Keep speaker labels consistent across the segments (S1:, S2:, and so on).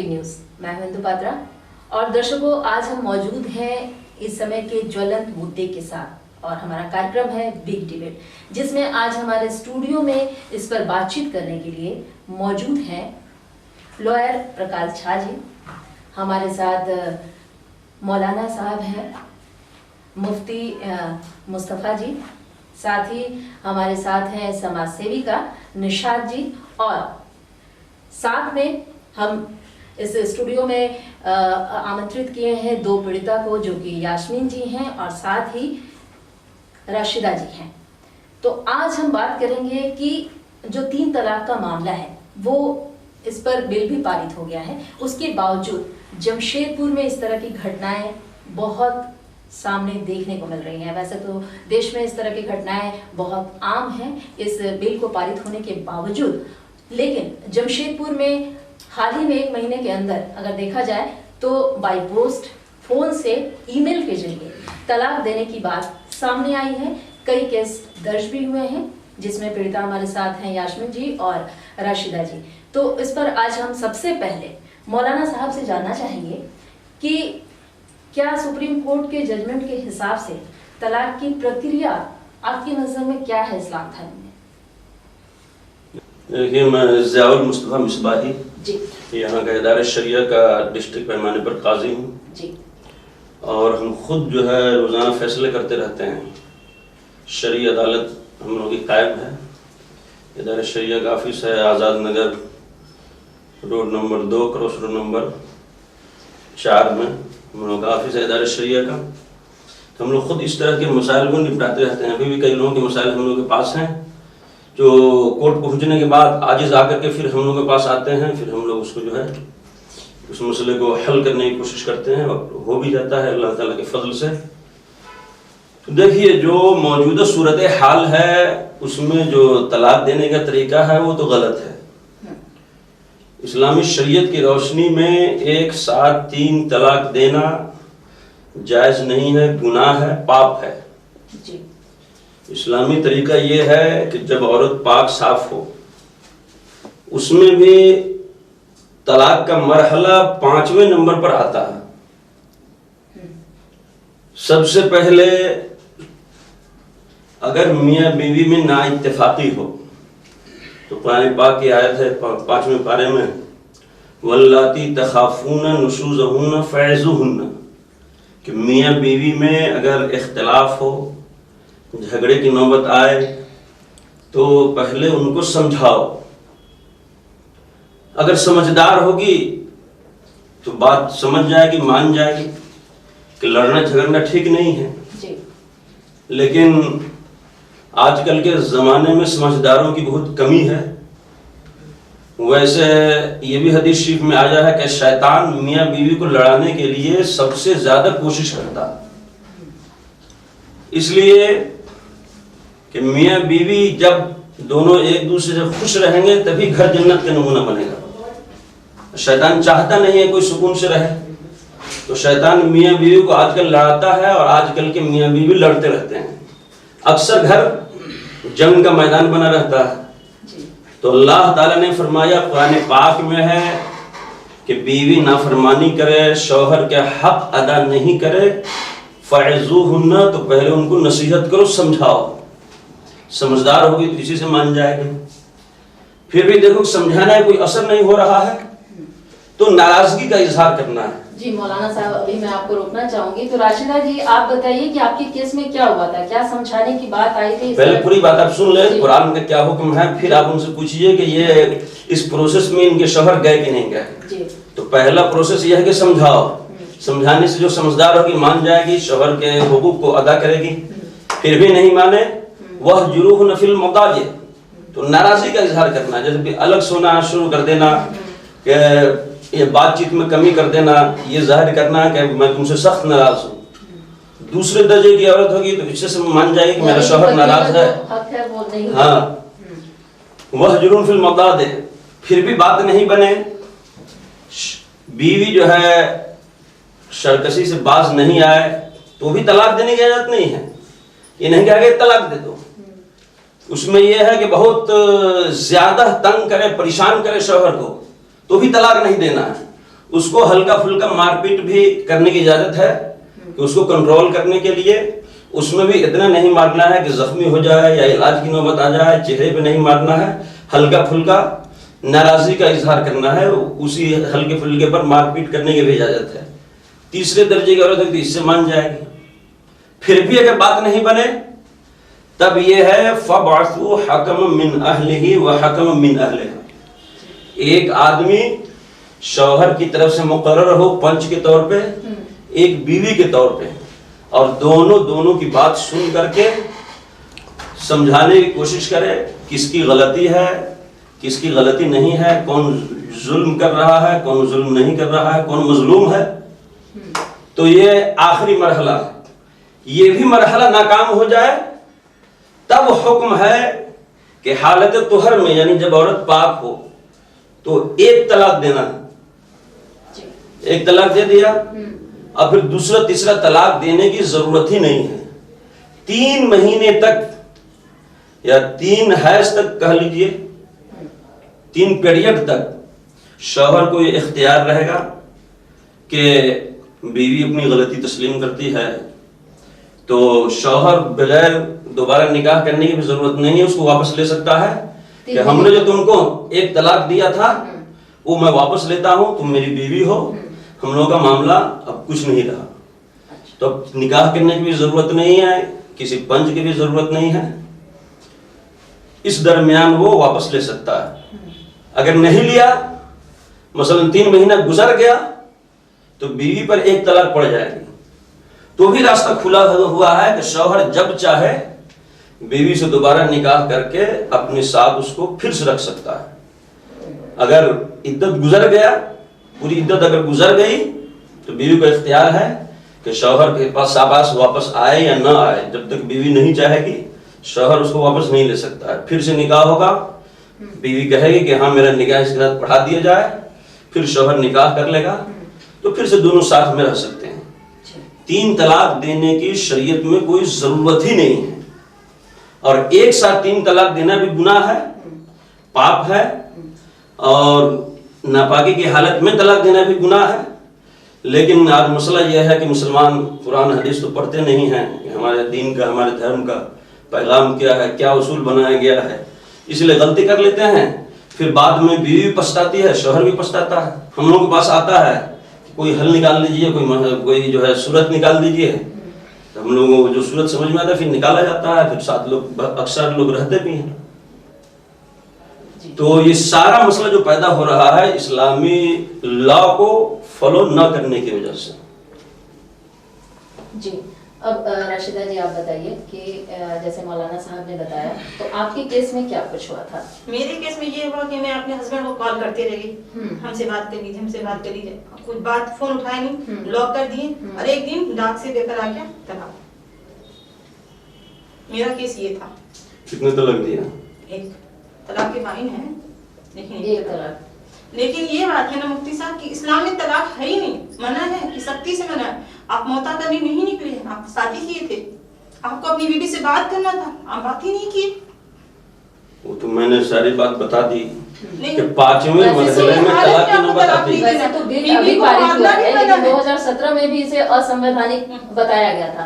S1: Big news. मैं हूं इंदु पात्रा और दर्शकों, आज हम मौजूद हैं इस समय के ज्वलंत मुद्दे के साथ और हमारा कार्यक्रम है बिग डिबेट, जिसमें आज हमारे स्टूडियो में इस पर बातचीत करने के लिए मौजूद हैं लॉयर प्रकाश झा जी, हमारे साथ मौलाना साहब हैं, मुफ्ती मुस्तफ़ा जी, साथ ही हमारे साथ हैं समाज सेविका निशात जी और साथ में हम इस स्टूडियो में आमंत्रित किए हैं दो पीड़िता को, जो कि यास्मीन जी हैं और साथ ही राशिदा जी हैं। तो आज हम बात करेंगे कि जो 3 तलाक का मामला है वो इस पर बिल भी पारित हो गया है, उसके बावजूद जमशेदपुर में इस तरह की घटनाएं बहुत सामने देखने को मिल रही हैं। वैसे तो देश में इस तरह की घटनाएं बहुत आम हैं इस बिल को पारित होने के बावजूद, लेकिन जमशेदपुर में हाल ही में 1 महीने के अंदर अगर देखा जाए तो बाय पोस्ट, फोन से, ईमेल के जरिए तलाक देने की बात सामने आई है। कई केस दर्ज भी हुए हैं जिसमें पीड़िता हमारे साथ हैं यास्मीन जी और राशिदा जी। तो इस पर आज हम सबसे पहले मौलाना साहब से जानना चाहेंगे कि क्या सुप्रीम कोर्ट के जजमेंट के हिसाब से तलाक की प्रक्रिया आपकी नजर में क्या है इस्लाम धर्म में?
S2: देखिए, मैं ज़ियाउल मुस्तफ़ा मिसबाही
S1: जी,
S2: यहाँ का इदारा शरिया का डिस्ट्रिक्ट पैमाने पर काजी हूँ
S1: जी, और
S2: हम खुद जो है रोज़ाना फैसले करते रहते हैं। शरी अदालत हम लोगों की कायम है। इदारा शरिया का ऑफिस है Azad Nagar road number 2 cross road number 4 में हम लोगों का ऑफिस है इदारा शरिया का। तो हम लोग खुद इस तरह के मसाइल को निपटाते रहते हैं। अभी भी कई लोगों के मसाइल हम लोगों के पास हैं जो कोर्ट पहुंचने के बाद आजिज़ आकर के फिर हम लोगों के पास आते हैं। फिर हम लोग उसको जो है उस मसले को हल करने की कोशिश करते हैं और हो भी जाता है अल्लाह ताला के फजल से। तो देखिए, जो मौजूदा सूरत हाल है उसमें जो तलाक देने का तरीका है वो तो गलत है। इस्लामी शरीयत की रोशनी में एक साथ 3 तलाक देना जायज़ नहीं है, गुनाह है, पाप है जी। इस्लामी तरीका ये है कि जब औरत पाक साफ हो, उसमें भी तलाक का मरहला 5वें नंबर पर आता है। सबसे पहले अगर मियाँ बीवी में ना इत्तेफाकी हो तो कुरान पाक की आयत है 5वें पारे में, वल्लाती तखाफूना नुशूज़हुन्ना फ़इज़ूहुन्ना, कि मियाँ बीवी में अगर इख्तिलाफ हो, झगड़े की नौबत आए तो पहले उनको समझाओ। अगर समझदार होगी तो बात समझ जाएगी, मान जाएगी कि लड़ना झगड़ना ठीक नहीं है जी। लेकिन आजकल के ज़माने में समझदारों की बहुत कमी है। वैसे ये भी हदीस शरीफ में आया है कि शैतान मियाँ बीवी को लड़ाने के लिए सबसे ज़्यादा कोशिश करता है। इसलिए कि मियाँ बीवी जब दोनों एक दूसरे से खुश रहेंगे तभी घर जन्नत का नमूना बनेगा। शैतान चाहता नहीं है कोई सुकून से रहे, तो शैतान मियाँ बीवी को आजकल लड़ाता है और आजकल के मियाँ बीवी लड़ते रहते हैं। अक्सर घर जंग का मैदान बना रहता है। तो अल्लाह ताला ने फरमाया कुरान पाक में है कि बीवी नाफरमानी करे, शौहर के हक अदा नहीं करे, फ़इज़ूहुन्ना, तो पहले उनको नसीहत करो, समझाओ। समझदार होगी तो इसी से मान जाएगी। फिर भी देखो समझाना है कोई असर नहीं हो रहा है तो नाराजगी का इजहार करना है।
S1: जी मौलाना साहब, अभी मैं आपको रोकना चाहूंगी। तो राशिदा जी, आप बताइए कि आपके केस में क्या हुआ था, क्या समझाने की बात आई थी?
S2: पहले पूरी बात आप सुन ले, कुरान का क्या हुक्म है, फिर आप उनसे पूछिए कि ये इस प्रोसेस में इनके शौहर गए कि नहीं गए। तो पहला प्रोसेस यह है कि समझाओ। समझाने से जो समझदार होगी मान जाएगी, शौहर के हुकूक को अदा करेगी। फिर भी नहीं माने, वह जुरूहुन फिल मदाजिअ, तो नाराजगी का इजहार करना, जैसे अलग सोना शुरू कर देना, ये बातचीत में कमी कर देना, ये जाहिर करना कि मैं तुमसे सख्त नाराज हूँ। दूसरे दर्जे की औरत होगी तो इससे मान जाएगी कि मेरा शौहर नाराज है। हाँ, वह जुरूहुन फिल मदाजिअ, फिर भी बात नहीं बने, बीवी जो है सरकशी से बाज नहीं आए तो भी तलाक देने की इजाजत नहीं है। ये नहीं कहा कि तलाक दे दो, उसमें यह है कि बहुत ज्यादा तंग करे, परेशान करे शौहर को, तो भी तलाक नहीं देना है। उसको हल्का फुल्का मारपीट भी करने की इजाजत है कि उसको कंट्रोल करने के लिए उसमें भी इतना नहीं मारना है कि जख्मी हो जाए या इलाज की नौबत आ जाए, चेहरे पे नहीं मारना है, हल्का फुल्का नाराजगी का इजहार करना है, उसी हल्के फुल्के पर मारपीट करने की भी इजाजत है। तीसरे दर्जे की औरत है तो इससे मान जाएगी। फिर भी अगर बात नहीं बने तब यह है फबअसू हकम मिन अहलिही व हकम मिन अहलिहा। एक आदमी शौहर की तरफ से मुकर्रर हो पंच के तौर पे, एक बीवी के तौर पे, और दोनों की बात सुन करके समझाने की कोशिश करे किसकी गलती है, किसकी गलती नहीं है, कौन जुल्म कर रहा है, कौन जुल्म नहीं कर रहा है, कौन मजलूम है। तो ये आखिरी मरहला है। ये भी मरहला नाकाम हो जाए तब हुक्म है कि हालत तुहर में, यानी जब औरत पाक हो तो एक तलाक देना है। एक तलाक दे दिया, अब फिर दूसरा तीसरा तलाक देने की जरूरत ही नहीं है। 3 महीने तक या 3 हैज तक कह लीजिए, 3 पीरियड तक शौहर को ये इख्तियार रहेगा कि बीवी अपनी गलती तस्लीम करती है तो शौहर बगैर दोबारा निकाह करने की भी जरूरत नहीं है, उसको वापस ले सकता है कि हमने जो तुमको एक तलाक दिया था वो मैं वापस लेता हूं, तुम मेरी बीवी हो, हम लोगों का मामला अब कुछ नहीं रहा। तो अब निकाह करने की भी जरूरत नहीं है, किसी पंच की भी जरूरत नहीं है। इस दरमियान वो वापस ले सकता है। अगर नहीं लिया, मसलन 3 महीना गुजर गया तो बीवी पर एक तलाक पड़ जाएगी, तो भी रास्ता खुला हुआ है कि शौहर जब चाहे बीवी से दोबारा निकाह करके अपने साथ उसको फिर से रख सकता है। अगर इद्दत गुजर गया, पूरी इद्दत अगर गुजर गई तो बीवी को इख्तियार है कि शौहर के पास शाबाश वापस आए या ना आए। जब तक बीवी नहीं चाहेगी शौहर उसको वापस नहीं ले सकता है। फिर से निकाह होगा, बीवी कहेगी कि हाँ मेरा निकाह इसके साथ पढ़ा दिया जाए, फिर शौहर निकाह कर लेगा, तो फिर से दोनों साथ में रह सकते हैं। 3 तलाक देने की शरीयत में कोई जरूरत ही नहीं है। और एक साथ 3 तलाक देना भी गुनाह है, पाप है, और नापाकी की हालत में तलाक देना भी गुनाह है। लेकिन आज मसला यह है कि मुसलमान कुरान हदीस तो पढ़ते नहीं हैं कि हमारे दीन का, हमारे धर्म का पैगाम क्या है, क्या उसूल बनाया गया है, इसलिए गलती कर लेते हैं। फिर बाद में बीवी भी पछताती है, शौहर भी पछताता है। हम लोगों के पास आता है कोई हल निकाल दीजिए, कोई जो है सूरत निकाल दीजिए, तो हम लोगों को जो सूरत समझ में आता है फिर निकाला जाता है, फिर साथ लोग अक्सर लोग रहते भी हैं। तो ये सारा मसला जो पैदा हो रहा है इस्लामी लॉ को फॉलो न करने की वजह से।
S1: जी, अब राशिदा जी आप बताइए कि जैसे मौलाना साहब ने बताया, तो आपके केस में क्या कुछ हुआ था?
S3: मेरे केस में ये हुआ कि मैं अपने हस्बैंड को कॉल करते रही, हमसे बात कर लीजिए, हमसे बात कर लीजिए, कुछ बात फोन उठाए नहीं, ब्लॉक कर दिए, और एक दिन डाक से पेपर आ गया तलाक। मेरा केस ये था।
S2: कितने तलाक दिया?
S3: एक तलाक के माइन है, लेकिन
S1: एक तलाक।
S3: लेकिन ये बात है ना मुफ्ती साहब कि इस्लाम में तलाक है ही नहीं, मना है कि सख्ती से मना है। आप मौता करने नहीं निकले, आप शादी किए थे, आपको अपनी बीवी से बात करना था, आप बात ही नहीं की।
S2: वो तो मैंने सारी बात बता दी कि 5वें
S1: वैसे
S2: मरहले में तलाक की नौबत आती है।
S1: वैसे तो बिल अभी पारित हुआ है, लेकिन 2017 में भी इसे असंवैधानिक बताया गया था।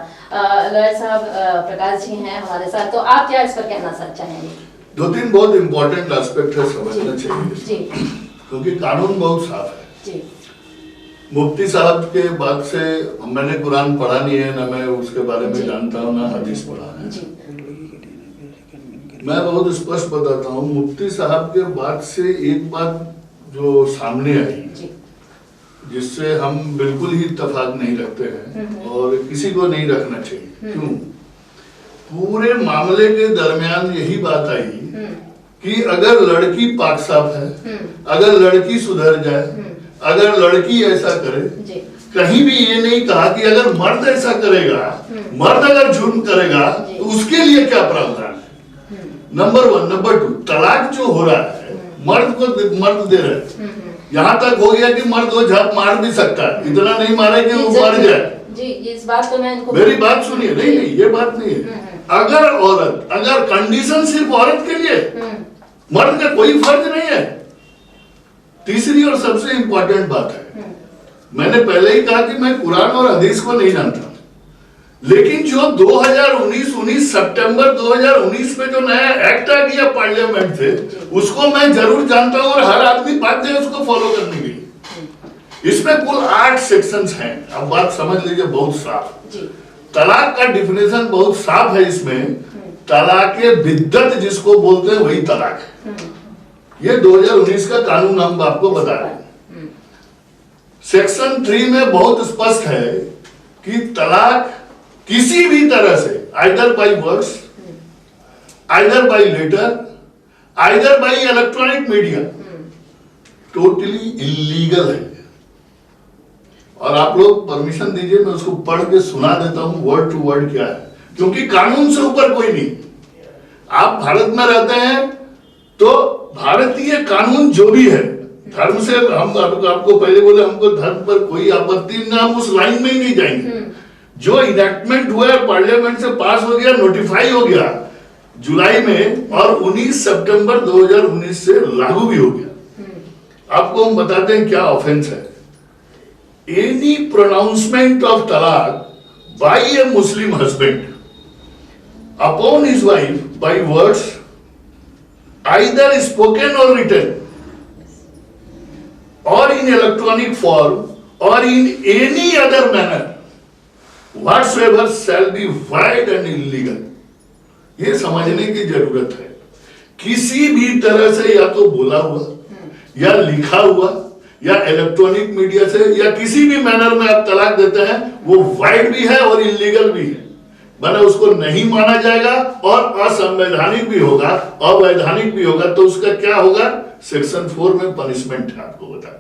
S1: लॉयर साहब प्रकाश जी हैं हमारे साथ, तो आप क्या इस पर कहना चाहेंगे?
S4: 2-3 बहुत इंपॉर्टेंट एस्पेक्ट है, समझना चाहिए
S1: जी,
S4: क्योंकि कानून बहुत साफ है।
S1: जी,
S4: मुफ्ती साहब के बाद से मैंने कुरान पढ़ा नहीं है, ना मैं उसके बारे में जानता हूँ, ना हदीस पढ़ा है।
S1: जी,
S4: मैं बहुत स्पष्ट बताता हूँ, मुफ्ती साहब के बाद से एक बात जो सामने आई,
S1: जी,
S4: जिससे हम बिल्कुल ही इत्तेफाक नहीं रखते हैं और किसी को नहीं रखना चाहिए। क्यों? पूरे मामले के दरमियान यही बात आई कि अगर लड़की पाक साफ है, अगर लड़की सुधर जाए, अगर लड़की ऐसा करे, कहीं भी ये नहीं कहा कि अगर मर्द ऐसा करेगा, मर्द अगर जुर्म करेगा तो उसके लिए क्या प्रावधान है। नंबर 1। नंबर 2, तलाक जो हो रहा है मर्द को मर्द दे रहे हैं, यहाँ तक हो गया कि मर्द वो झाप मार भी सकता है, इतना नहीं मारे कि वो मर जाए।
S1: जी, इस बात को मैं इनको
S4: मेरी बात सुनिए। नहीं, ये बात नहीं है। अगर औरत, अगर कंडीशन सिर्फ औरत के लिए, मर्द का कोई फर्ज नहीं है। तीसरी और सबसे इंपॉर्टेंट बात है, मैंने पहले ही कहा कि मैं कुरान और हदीस को नहीं जानता, लेकिन जो 1919 सितंबर 2019 में जो नया एक्ट आ गया पार्लियामेंट से, उसको मैं जरूर जानता हूं और हर आदमी बाध्य है उसको फॉलो करने के लिए। इसमें कुल 8 सेक्शंस हैं। अब बात समझ लीजिए बहुत साफ। तलाक का डिफिनेशन बहुत साफ है इसमें। तलाक बिद्दत जिसको बोलते हैं वही तलाक है। ये 2019 का कानून हम आपको बता रहे हैं। सेक्शन 3 में बहुत स्पष्ट है कि तलाक किसी भी तरह से, either by words, either by letter, either by electronic media, totally illegal है। और आप लोग परमिशन दीजिए, मैं उसको पढ़ के सुना देता हूं वर्ड टू वर्ड क्या है, क्योंकि कानून से ऊपर कोई नहीं। आप भारत में रहते हैं तो भारतीय कानून जो भी है, धर्म से हम आपको पहले बोले हमको धर्म पर कोई आपत्ति ना, हम उस लाइन में ही नहीं जाएंगे। जो इनेक्टमेंट हुआ है, पार्लियामेंट से पास हो गया, नोटिफाई हो गया जुलाई में, और 19 सितंबर 2019 से लागू भी हो गया। आपको हम बताते हैं क्या ऑफेंस है। Any pronouncement of talaq by a Muslim husband upon his wife by words either spoken or written or in electronic form or in any other manner whatsoever shall be void and illegal। ये समझने की जरूरत है। किसी भी तरह से, या तो बोला हुआ या लिखा हुआ या इलेक्ट्रॉनिक मीडिया से या किसी भी मैनर में आप तलाक देते हैं, वो वाइड भी है और इलीगल भी है। माने उसको नहीं माना जाएगा और असंवैधानिक भी होगा, अवैधानिक भी होगा। तो उसका क्या होगा? सेक्शन 4 में पनिशमेंट है, आपको बता।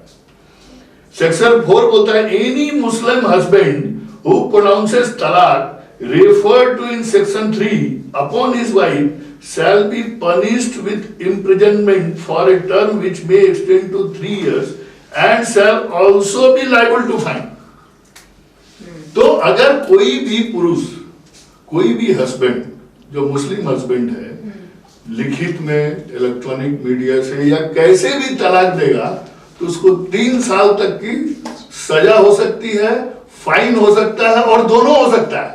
S4: सेक्शन 4 बोलता है any Muslim husband who pronounces talaq referred to in section 3 upon his wife shall be punished with imprisonment for a term which may extend to 3 years and shall also be liable to fine। तो अगर कोई भी पुरुष, कोई भी husband जो मुस्लिम husband है, लिखित में, इलेक्ट्रॉनिक मीडिया से या कैसे भी तलाक देगा, तो उसको 3 साल तक की सजा हो सकती है, फाइन हो सकता है और दोनों हो सकता है।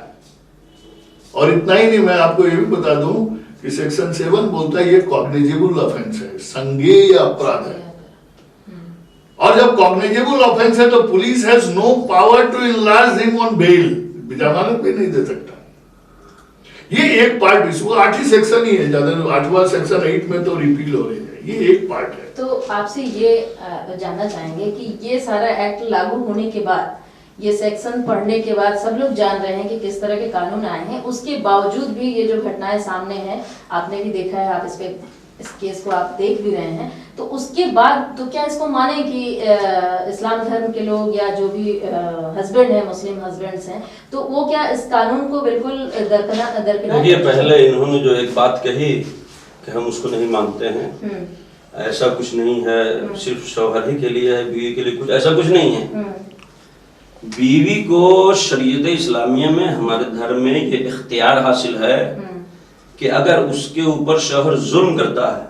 S4: और इतना ही नहीं, मैं आपको ये भी बता दूं कि सेक्शन 7 बोलता है ये कॉग्निजेबल ऑफेंस है, संज्ञेय अपराध है। और जब कॉग्निजेबल ऑफेंस है तो police has no power to enlarge him on bail, जमानत भी नहीं दे सकता। ये एक पार्ट, इसको 8 ही सेक्शन ही है, ज्यादा 8वां सेक्शन 8 में तो रिपील हो रही है, ये एक पार्ट है।
S1: तो आपसे ये जानना चाहेंगे कि ये सारा एक्ट लागू होने के बाद, ये सेक्शन पढ़ने के बाद सब लोग जान रहे हैं कि किस तरह के कानून आए हैं, उसके बावजूद भी ये जो घटनाएं सामने हैं, आपने भी देखा है, आप इस केस को आप देख भी रहे हैं, तो उसके बाद तो क्या इसको माने कि इस्लाम धर्म के लोग या जो भी हस्बैंड है, मुस्लिम हस्बैंड्स हैं, तो वो क्या इस कानून को बिल्कुल दरकिनार?
S2: देखिए, पहले इन्होंने जो एक बात कही कि हम उसको नहीं मानते हैं, ऐसा कुछ नहीं है, सिर्फ शौहर ही के लिए है, बीवी के लिए कुछ ऐसा कुछ नहीं है। बीवी को शरीयत इस्लामिया में, हमारे धर्म में ये इख्तियार हासिल है कि अगर उसके ऊपर शौहर जुल्म करता है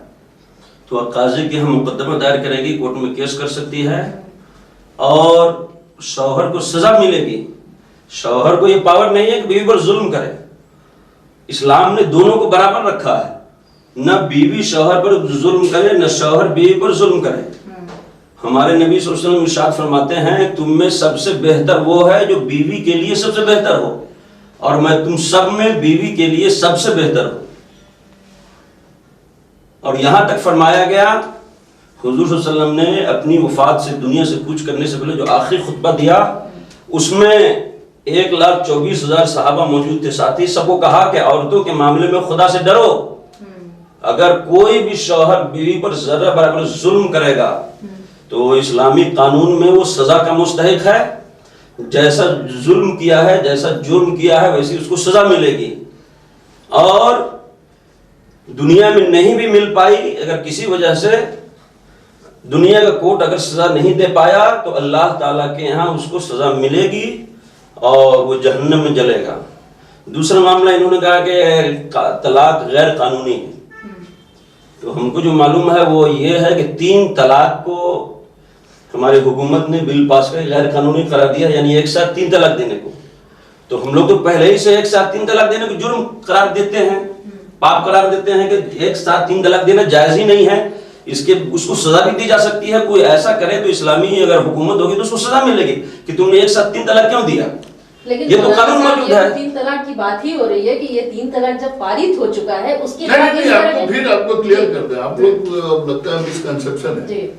S2: तो काजी के हम मुकदमा दायर करेगी, कोर्ट में केस कर सकती है और शौहर को सजा मिलेगी। शौहर को ये पावर नहीं है कि बीवी पर जुल्म करे। इस्लाम ने दोनों को बराबर रखा है, न बीवी शौहर पर जुल्म करे, न शौहर बीवी पर जुल्म करे। हमारे नबी सल्लल्लाहु अलैहि वसल्लम इरशाद फरमाते हैं, तुम में सबसे बेहतर वो है जो बीवी के लिए सबसे बेहतर हो, और मैं तुम सब में बीवी के लिए सबसे बेहतर हूं। और यहां तक फरमाया गया, हुजूर सल्लल्लाहु अलैहि वसल्लम ने अपनी वफात से, दुनिया से कूच करने से पहले जो आखिरी खुतबा दिया, उसमें 1,24,000 सहाबा मौजूद थे, साथी सबको कहा कि औरतों के मामले में खुदा से डरो। अगर कोई भी शौहर बीवी पर जरा बराबर जुल्म करेगा तो इस्लामी कानून में वो सजा का मुस्तहिक है। जैसा जुल्म किया है, जैसा जुर्म किया है, वैसी उसको सजा मिलेगी। और दुनिया में नहीं भी मिल पाई, अगर किसी वजह से दुनिया का कोर्ट अगर सजा नहीं दे पाया, तो अल्लाह ताला के यहाँ उसको सजा मिलेगी और वो जहन्नम में जलेगा। दूसरा मामला इन्होंने कहा कि तलाक गैर कानूनी है, तो हमको जो मालूम है वो ये है कि 3 तलाक को हमारी हुकूमत ने बिल पास कर गैर कानूनी करा दिया, यानी एक साथ 3 तलाक देने को। तो हम लोग तो पहले ही से एक साथ 3 तलाक देने को जुर्म करार देते हैं, पाप करार देते हैं कि एक साथ 3 तलाक देना जायज ही नहीं है, इसके उसको सजा भी दी जा सकती है। कोई ऐसा करे तो इस्लामी अगर हुकूमत होगी तो उसको सजा मिलेगी कि तुमने एक साथ 3 तलाक क्यों दिया।
S1: लेकिन
S2: ये तो कानून मौजूद है।
S1: 3 तलाक की बात ही हो रही है कि ये 3 तलाक जब पारित हो चुका है उसके
S4: नहीं,
S1: बाद
S4: नहीं,
S1: इस तरह
S4: आपको
S1: के-
S4: फिर आपको क्लियर कर दे, आप लोग लगता है मिसकंसेप्शन है।
S1: जी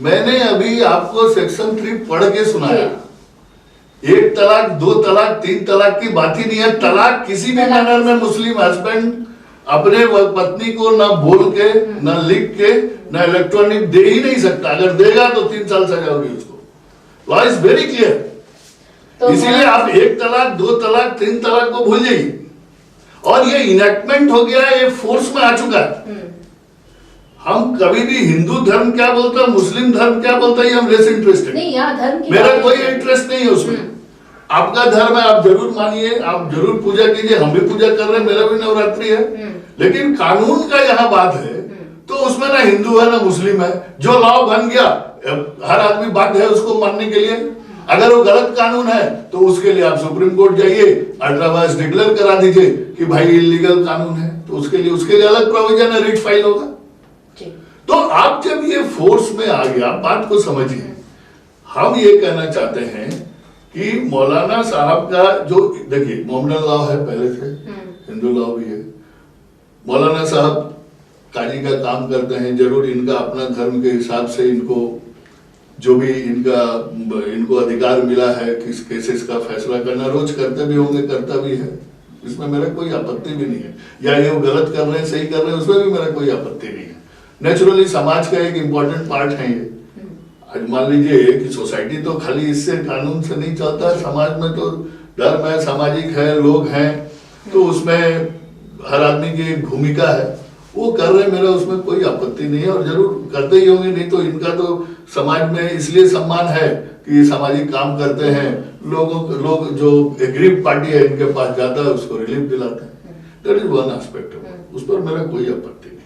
S4: मैंने अभी आपको सेक्शन 3 पढ़ के सुनाया। 1 तलाक, 2 तलाक, 3 तलाक की बात ही नहीं है। तलाक किसी भी मैनर में मुस्लिम हस्बैंड अपने पत्नी को ना बोल के, ना लिख के, ना इलेक्ट्रॉनिक दे ही नहीं सकता। अगर देगा तो 3 साल सजा होगी उसको। Law is very clear.
S1: तो
S4: इसीलिए आप 1 तलाक, 2 तलाक, 3 तलाक को भूल जाइए। और ये इनेक्टमेंट हो गया, ये फोर्स में आ चुका है। हम कभी भी हिंदू धर्म क्या बोलता है, मुस्लिम धर्म क्या बोलता है, हम लेस इंटरेस्टेड।
S1: नहीं, यहाँ धर्म की
S4: मेरा
S1: बात
S4: कोई
S1: नहीं है।
S4: इंटरेस्ट नहीं है उसमें। आपका धर्म है, आप जरूर मानिए, आप जरूर पूजा कीजिए, हम भी पूजा कर रहे हैं, मेरा भी नवरात्रि है। लेकिन कानून का यहाँ बात है तो उसमें ना हिंदू है ना मुस्लिम है। जो लॉ बन गया हर आदमी बाध्य है उसको मानने के लिए। अगर वो गलत कानून है तो उसके लिए आप सुप्रीम कोर्ट जाइए, अल्ट्रावायरस डिक्लेयर करा दीजिए कि भाई इलीगल कानून है, तो उसके लिए अलग प्रोविजन है, रिट फाइल होगा।
S1: जी।
S4: तो आप जब ये फोर्स में आ गया, बात को समझिए। हम ये कहना चाहते हैं कि मौलाना साहब का जो, देखिए मोमडन लॉ है पहले से, हिंदू लॉ भी है। मौलाना साहब काजी का काम करते हैं, जरूर इनका अपना धर्म के हिसाब से इनको जो भी इनको अधिकार मिला है किस केसेस का फैसला करना, रोज करते भी होंगे, करता भी है, इसमें मेरा कोई आपत्ति भी नहीं है। या ये वो गलत कर रहे हैं, सही कर रहे हैं, उसमें भी मेरा कोई आपत्ति नहीं है। नेचुरली समाज का एक इम्पोर्टेंट पार्ट है ये। आज मान लीजिए कि सोसाइटी तो खाली इससे कानून से नहीं चलता है, समाज में तो धर्म है, सामाजिक है, लोग हैं, तो उसमें हर आदमी की एक भूमिका है। वो कर रहे हैं, मेरा उसमें कोई आपत्ति नहीं है, और जरूर करते ही होंगे, नहीं तो इनका तो समाज में इसलिए सम्मान है कि ये सामाजिक काम करते हैं। लोग जो एग्रीव पार्टी है इनके पास जाता है, उसको रिलीफ दिलाते हैं। दैट इज वन एस्पेक्ट, उस पर मेरा कोई आपत्ति नहीं।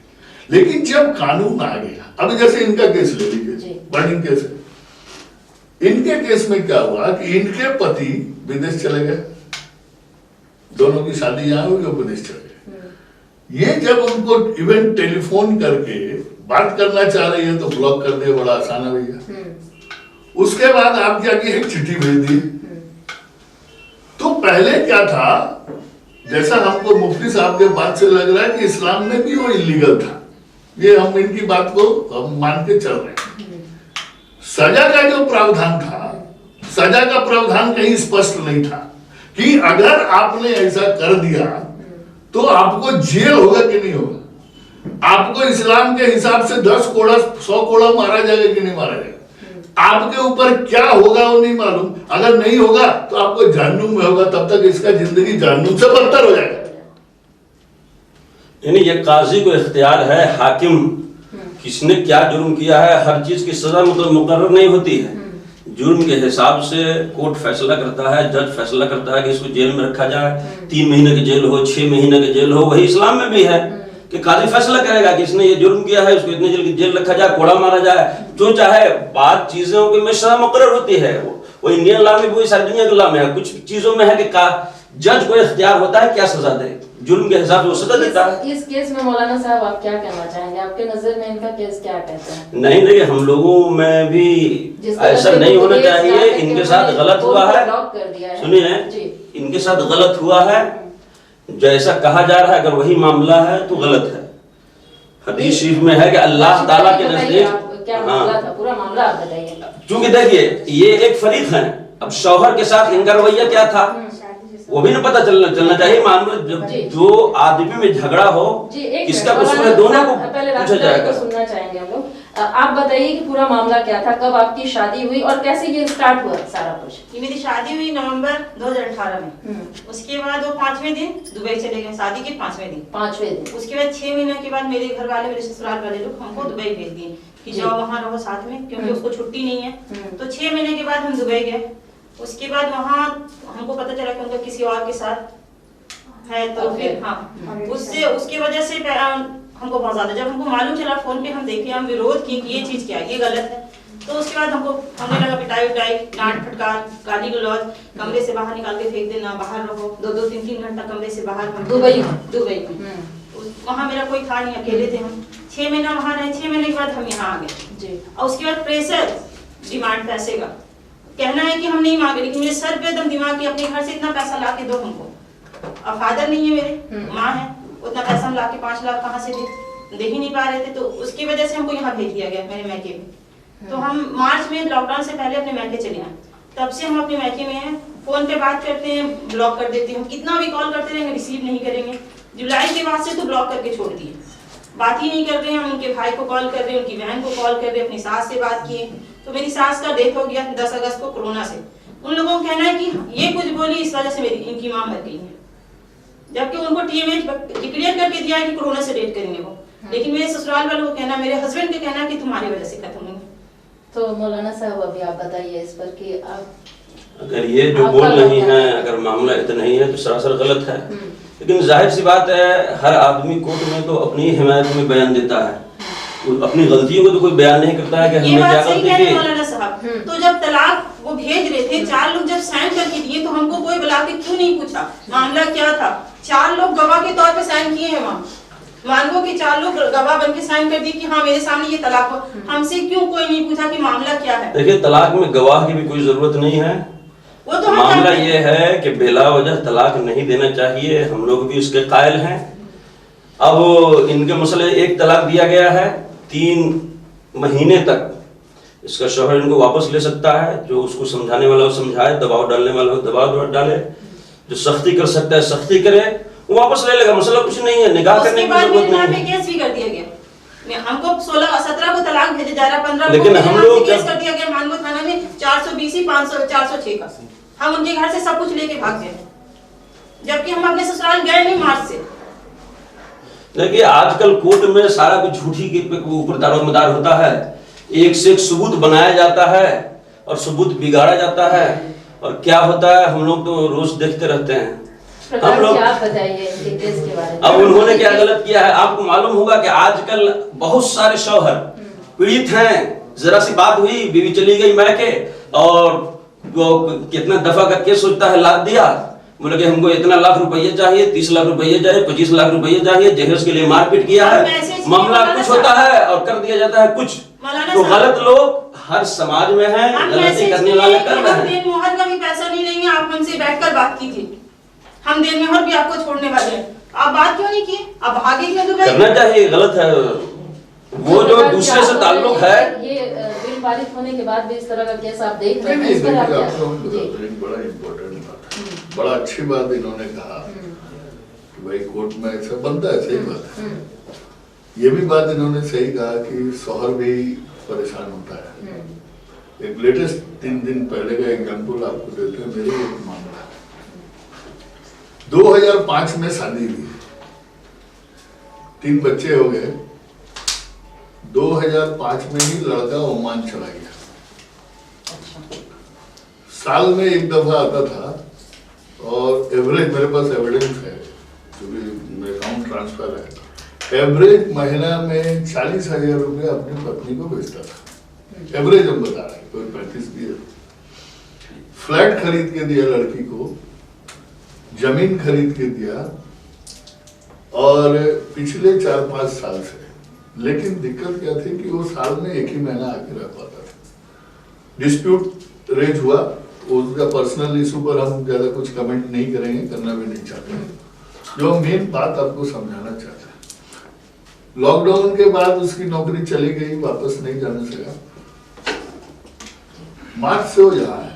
S4: लेकिन जब कानून आ गया, अभी जैसे इनका केस ले लीजिए, बर्निंग केस है। इनके केस में क्या हुआ कि इनके पति विदेश चले गए, दोनों की शादी यहाँ हुई, वो विदेश चले गए। ये जब उनको इवन टेलीफोन करके बात करना चाह रही है तो ब्लॉक कर दिया, बड़ा आसान है भैया। उसके बाद आप जाके एक चिट्ठी भेज दी। तो पहले क्या था, जैसा हमको मुफ्ती साहब के बात से लग रहा है कि इस्लाम में भी वो इलीगल था, ये हम इनकी बात को हम मान के चल रहे हैं। सजा का जो प्रावधान था, सजा का प्रावधान कहीं स्पष्ट नहीं था कि अगर आपने ऐसा कर दिया तो आपको जेल होगा कि नहीं होगा, आपको इस्लाम के हिसाब से 10 कोड़ा 100 कोड़ा मारा जाएगा कि नहीं मारा जाएगा, आपके ऊपर क्या होगा वो नहीं मालूम। अगर नहीं होगा तो आपको जहन्नुम में होगा, तब तक इसका जिंदगी जहन्नुम से बदतर हो जाएगा।
S2: यानी ये काजी को इख्तियार है, हाकिम किसने क्या जुर्म किया है, हर चीज की सजा मतलब मुकर्रर नहीं होती है। जुर्म के हिसाब से कोर्ट फैसला करता है, जज फैसला करता है कि इसको जेल में रखा जाए, 3 महीने की जेल हो, 6 महीने की जेल हो। वही इस्लाम में भी है कि काजी फैसला करेगा कि इसने ये जुर्म किया है, इसको इतने जेल रखा जाए, कोड़ा मारा जाए, जो चाहे। बात चीजों के में सजा मुकर्रर होती है, वो इंडियन लॉ में भी, सारी दुनिया के लॉ में है। कुछ चीजों में है कि जज को इख्तियार होता है क्या सजा दे, जुर्म के हिसाब से वो सजा देता है।
S1: इस केस में मौलाना साहब आप क्या कहना चाहेंगे, आपके नजर में इनका केस क्या कहता है?
S2: नहीं, हम लोगों में भी ऐसा नहीं होना चाहिए। इनके साथ गलत हुआ है, सुनिए, इनके साथ गलत हुआ है, जैसा कहा जा रहा है, अगर वही मामला है तो गलत है। हदीस शरीफ में है कि अल्लाह ताला के नजदीक
S1: क्या मामला था, पूरा मामला आप बताइए।
S2: क्योंकि देखिए ये एक फरीक है, अब शौहर के साथ इनका रवैया क्या था वो भी ना पता चलना चाहिए। मान लो जब जो आदमी में झगड़ा हो, किसका कसूर है, दोनों को पूछा जाएगा।
S1: सुनना चाहेंगे हम लोग। आप बताइए कि पूरा मामला क्या था, कब आपकी शादी हुई और कैसे ये स्टार्ट हुआ सारा कुछ?
S3: ये मेरी शादी हुई नवंबर 2018 में। उसके बाद वो 5वें दिन दुबई चले गए, शादी के 5वें दिन। उसके बाद 6 महीने के बाद मेरे घर वाले, मेरे ससुराल वाले लोग हमको दुबई भेज दिए कि जाओ वहाँ रहो साथ में, क्योंकि उसको छुट्टी नहीं है। तो 6 महीने के बाद हम दुबई गए। उसके बाद वहाँ हमको पता चला कि उनका किसी और के साथ है, तो फिर हाँ उसकी वजह से हमको बहुत ज्यादा, जब हमको मालूम चला फोन पे, हम देखे, हम विरोध किए कि ये चीज क्या है, ये गलत है। तो उसके बाद हमको हमने लगा पिटाई उटाई, डांट फटकार, गाली गलौज, कमरे से बाहर निकाल के फेंक देना, बाहर रहो 2-2 3-3 घंटा कमरे से बाहर।
S1: दुबई
S3: में वहाँ मेरा कोई था नहीं, अकेले थे हम। 6 महीना वहाँ रहे, 6 महीने के बाद हम यहाँ आ गए जी। और उसके बाद प्रेशर, डिमांड पैसे का, कहना है कि हम नहीं मांगे, लेकिन मेरे सर पे एकदम दिमाग की अपने घर से इतना पैसा ला के दो हमको। अब फादर नहीं है मेरे, माँ है, उतना पैसा हम ला के 5 लाख कहाँ से दे ही नहीं पा रहे थे। तो उसकी वजह से हमको यहाँ भेज दिया गया मेरे मैके में। तो हम मार्च में लॉकडाउन से पहले अपने मैके चले आए, तब से हम अपने मैके में हैं। फोन पे बात करते हैं, ब्लॉक कर देते हैं, हम कितना भी कॉल करते रहेंगे रिसीव नहीं करेंगे। जुलाई के बाद से तो ब्लॉक करके छोड़ दिए, बात ही नहीं कर रहे हैं। हम उनके भाई को कॉल कर रहे हैं, उनकी बहन को कॉल कर रहे हैं, अपनी सास से बात किए। तो मेरी सास का डेथ हो गया 10 अगस्त को कोरोना से। उन लोगों का कहना है कि ये कुछ बोली इस वजह से मेरी इनकी मां मर गई है, जबकि उनको टीएमएच डिक्लेयर करके दिया है कि कोरोना से डेथ करेंगे वो। लेकिन मेरे ससुराल वालों को कहना, मेरे हस्बैंड का कहना कि तुम्हारी वजह से खत्म हुई।
S1: तो मौलाना साहब अभी आप बताइए इस पर कि आप,
S2: अगर ये जो बोल रही हैं, अगर मामला इतना ही है तो सरासर गलत है। लेकिन जाहिर सी बात है, हर आदमी कोर्ट में तो अपनी हिमायत में बयान देता है, अपनी गलतियों को तो कोई बयान नहीं करता है कि हमने क्या गलती की।
S3: मौलाना साहब, तो जब तलाक वो भेज रहे थे, 4 लोग जब साइन करके दिए तो हमको कोई बुला के क्यों नहीं पूछा मामला क्या था? 4 लोग गवाह के तौर पे साइन किए हैं वहाँ, मानगो के 4 लोग गवाह बनके साइन कर दिए कि हाँ मेरे सामने ये तलाक हो। हमसे क्यों कोई नहीं पूछा कि मामला क्या है?
S2: देखिए, तलाक में गवाह की भी कोई जरूरत नहीं है।
S3: वो तो
S2: मामला ये है कि बेला वजह तलाक नहीं देना चाहिए, हम लोग भी उसके कायल हैं। अब इनके मसले, एक तलाक दिया गया है 3 महीने तक, इसका शौहर इनको वापस ले सकता है। जो उसको समझाने वाला वो समझाए, दबाव डालने वाला वो दबाव डाले, जो सख्ती कर सकता है सख्ती करे, वो वापस ले लेगा, मसला कुछ नहीं है। निकाह करने की जरूरत नहीं है।
S3: केस भी कर दिया गया, हमको 16-17 को तलाक भेजा जा रहा, 15
S2: लेकिन हम लोग
S3: केस कर दिया गया मानगो थाना में 420 500 406 का। हम उनके घर से सब कुछ लेके भाग गए, जबकि हम अपने ससुराल गए नहीं मार्च से।
S2: देखिए, आजकल कोर्ट में सारा कुछ झूठी के ऊपर दारोमदार होता है। एक से एक सबूत बनाया जाता है और सबूत बिगाड़ा जाता है, और क्या होता है हम लोग तो रोज देखते रहते हैं। हम लोग,
S1: आप बताइए इनके केस के बारे में।
S2: अब उन्होंने क्या गलत किया है? आपको मालूम होगा कि आजकल बहुत सारे शौहर पीड़ित हैं। जरा सी बात हुई, बीवी चली गई मैके, और वो कितना दफा का केस सोचता है, लाद दिया, बोले कि हमको इतना लाख रुपये चाहिए, 30 लाख रुपये चाहिए, 25 लाख रुपये चाहिए, जहेज के लिए मारपीट किया है। मामला कुछ होता है और कर दिया जाता है कुछ। तो गलत लोग हर समाज में हैं, गलती करने वाले कर रहे हैं।
S3: देन मोहर का भी पैसा नहीं लेंगे, आप हमसे बैठकर बात कीजिए, हम देन मोहर भी आपको छोड़ने वाले हैं। आप बात क्यों नहीं की? आप भागे क्यों दुबई?
S2: करना चाहिए, गलत है वो जो दूसरे से ताल्लुक है।
S1: ये बिल पारित होने के बाद भी इस तरह का केस आप देख रहे हैं,
S4: नहीं,
S1: इस पर आप क्या?
S4: बड़ा इम्पोर्टेंट बात है, बड़ा अच्छी बात इन्होंने कहा कि भाई कोर्ट में ऐसा बनता है, सही बात है। ये भी बात इन्होंने सही कहा कि शौहर भी परेशान होता है। एक लेटेस्ट 3 दिन पहले का एग्जाम्पल आपको देते हैं। मेरे एक मामला 2005 में शादी हुई, 3 बच्चे हो गए। 2005 में ही लड़का ओमान चला गया। साल में एक दफा आता था, और एवरेज मेरे पास एविडेंस है, क्योंकि अकाउंट ट्रांसफर है, एवरेज महीना में 40,000 रुपये अपनी पत्नी को भेजता था। एवरेज हम बता रहे हैं, कोई 35 भी है। फ्लैट खरीद के दिया लड़की को, जमीन खरीद के दिया, और पिछले 4-5 साल से। लेकिन दिक्कत क्या थी कि वो साल में 1 ही महीना आके रह पाता था। डिस्प्यूट रेज हुआ, उसका पर्सनल इशू पर हम ज्यादा कुछ कमेंट नहीं करेंगे, करना भी नहीं चाहते। जो मेन बात आपको समझाना चाहते हैं, लॉकडाउन के बाद उसकी नौकरी चली गई, वापस नहीं जाने सका। मार्च से वो यहाँ है।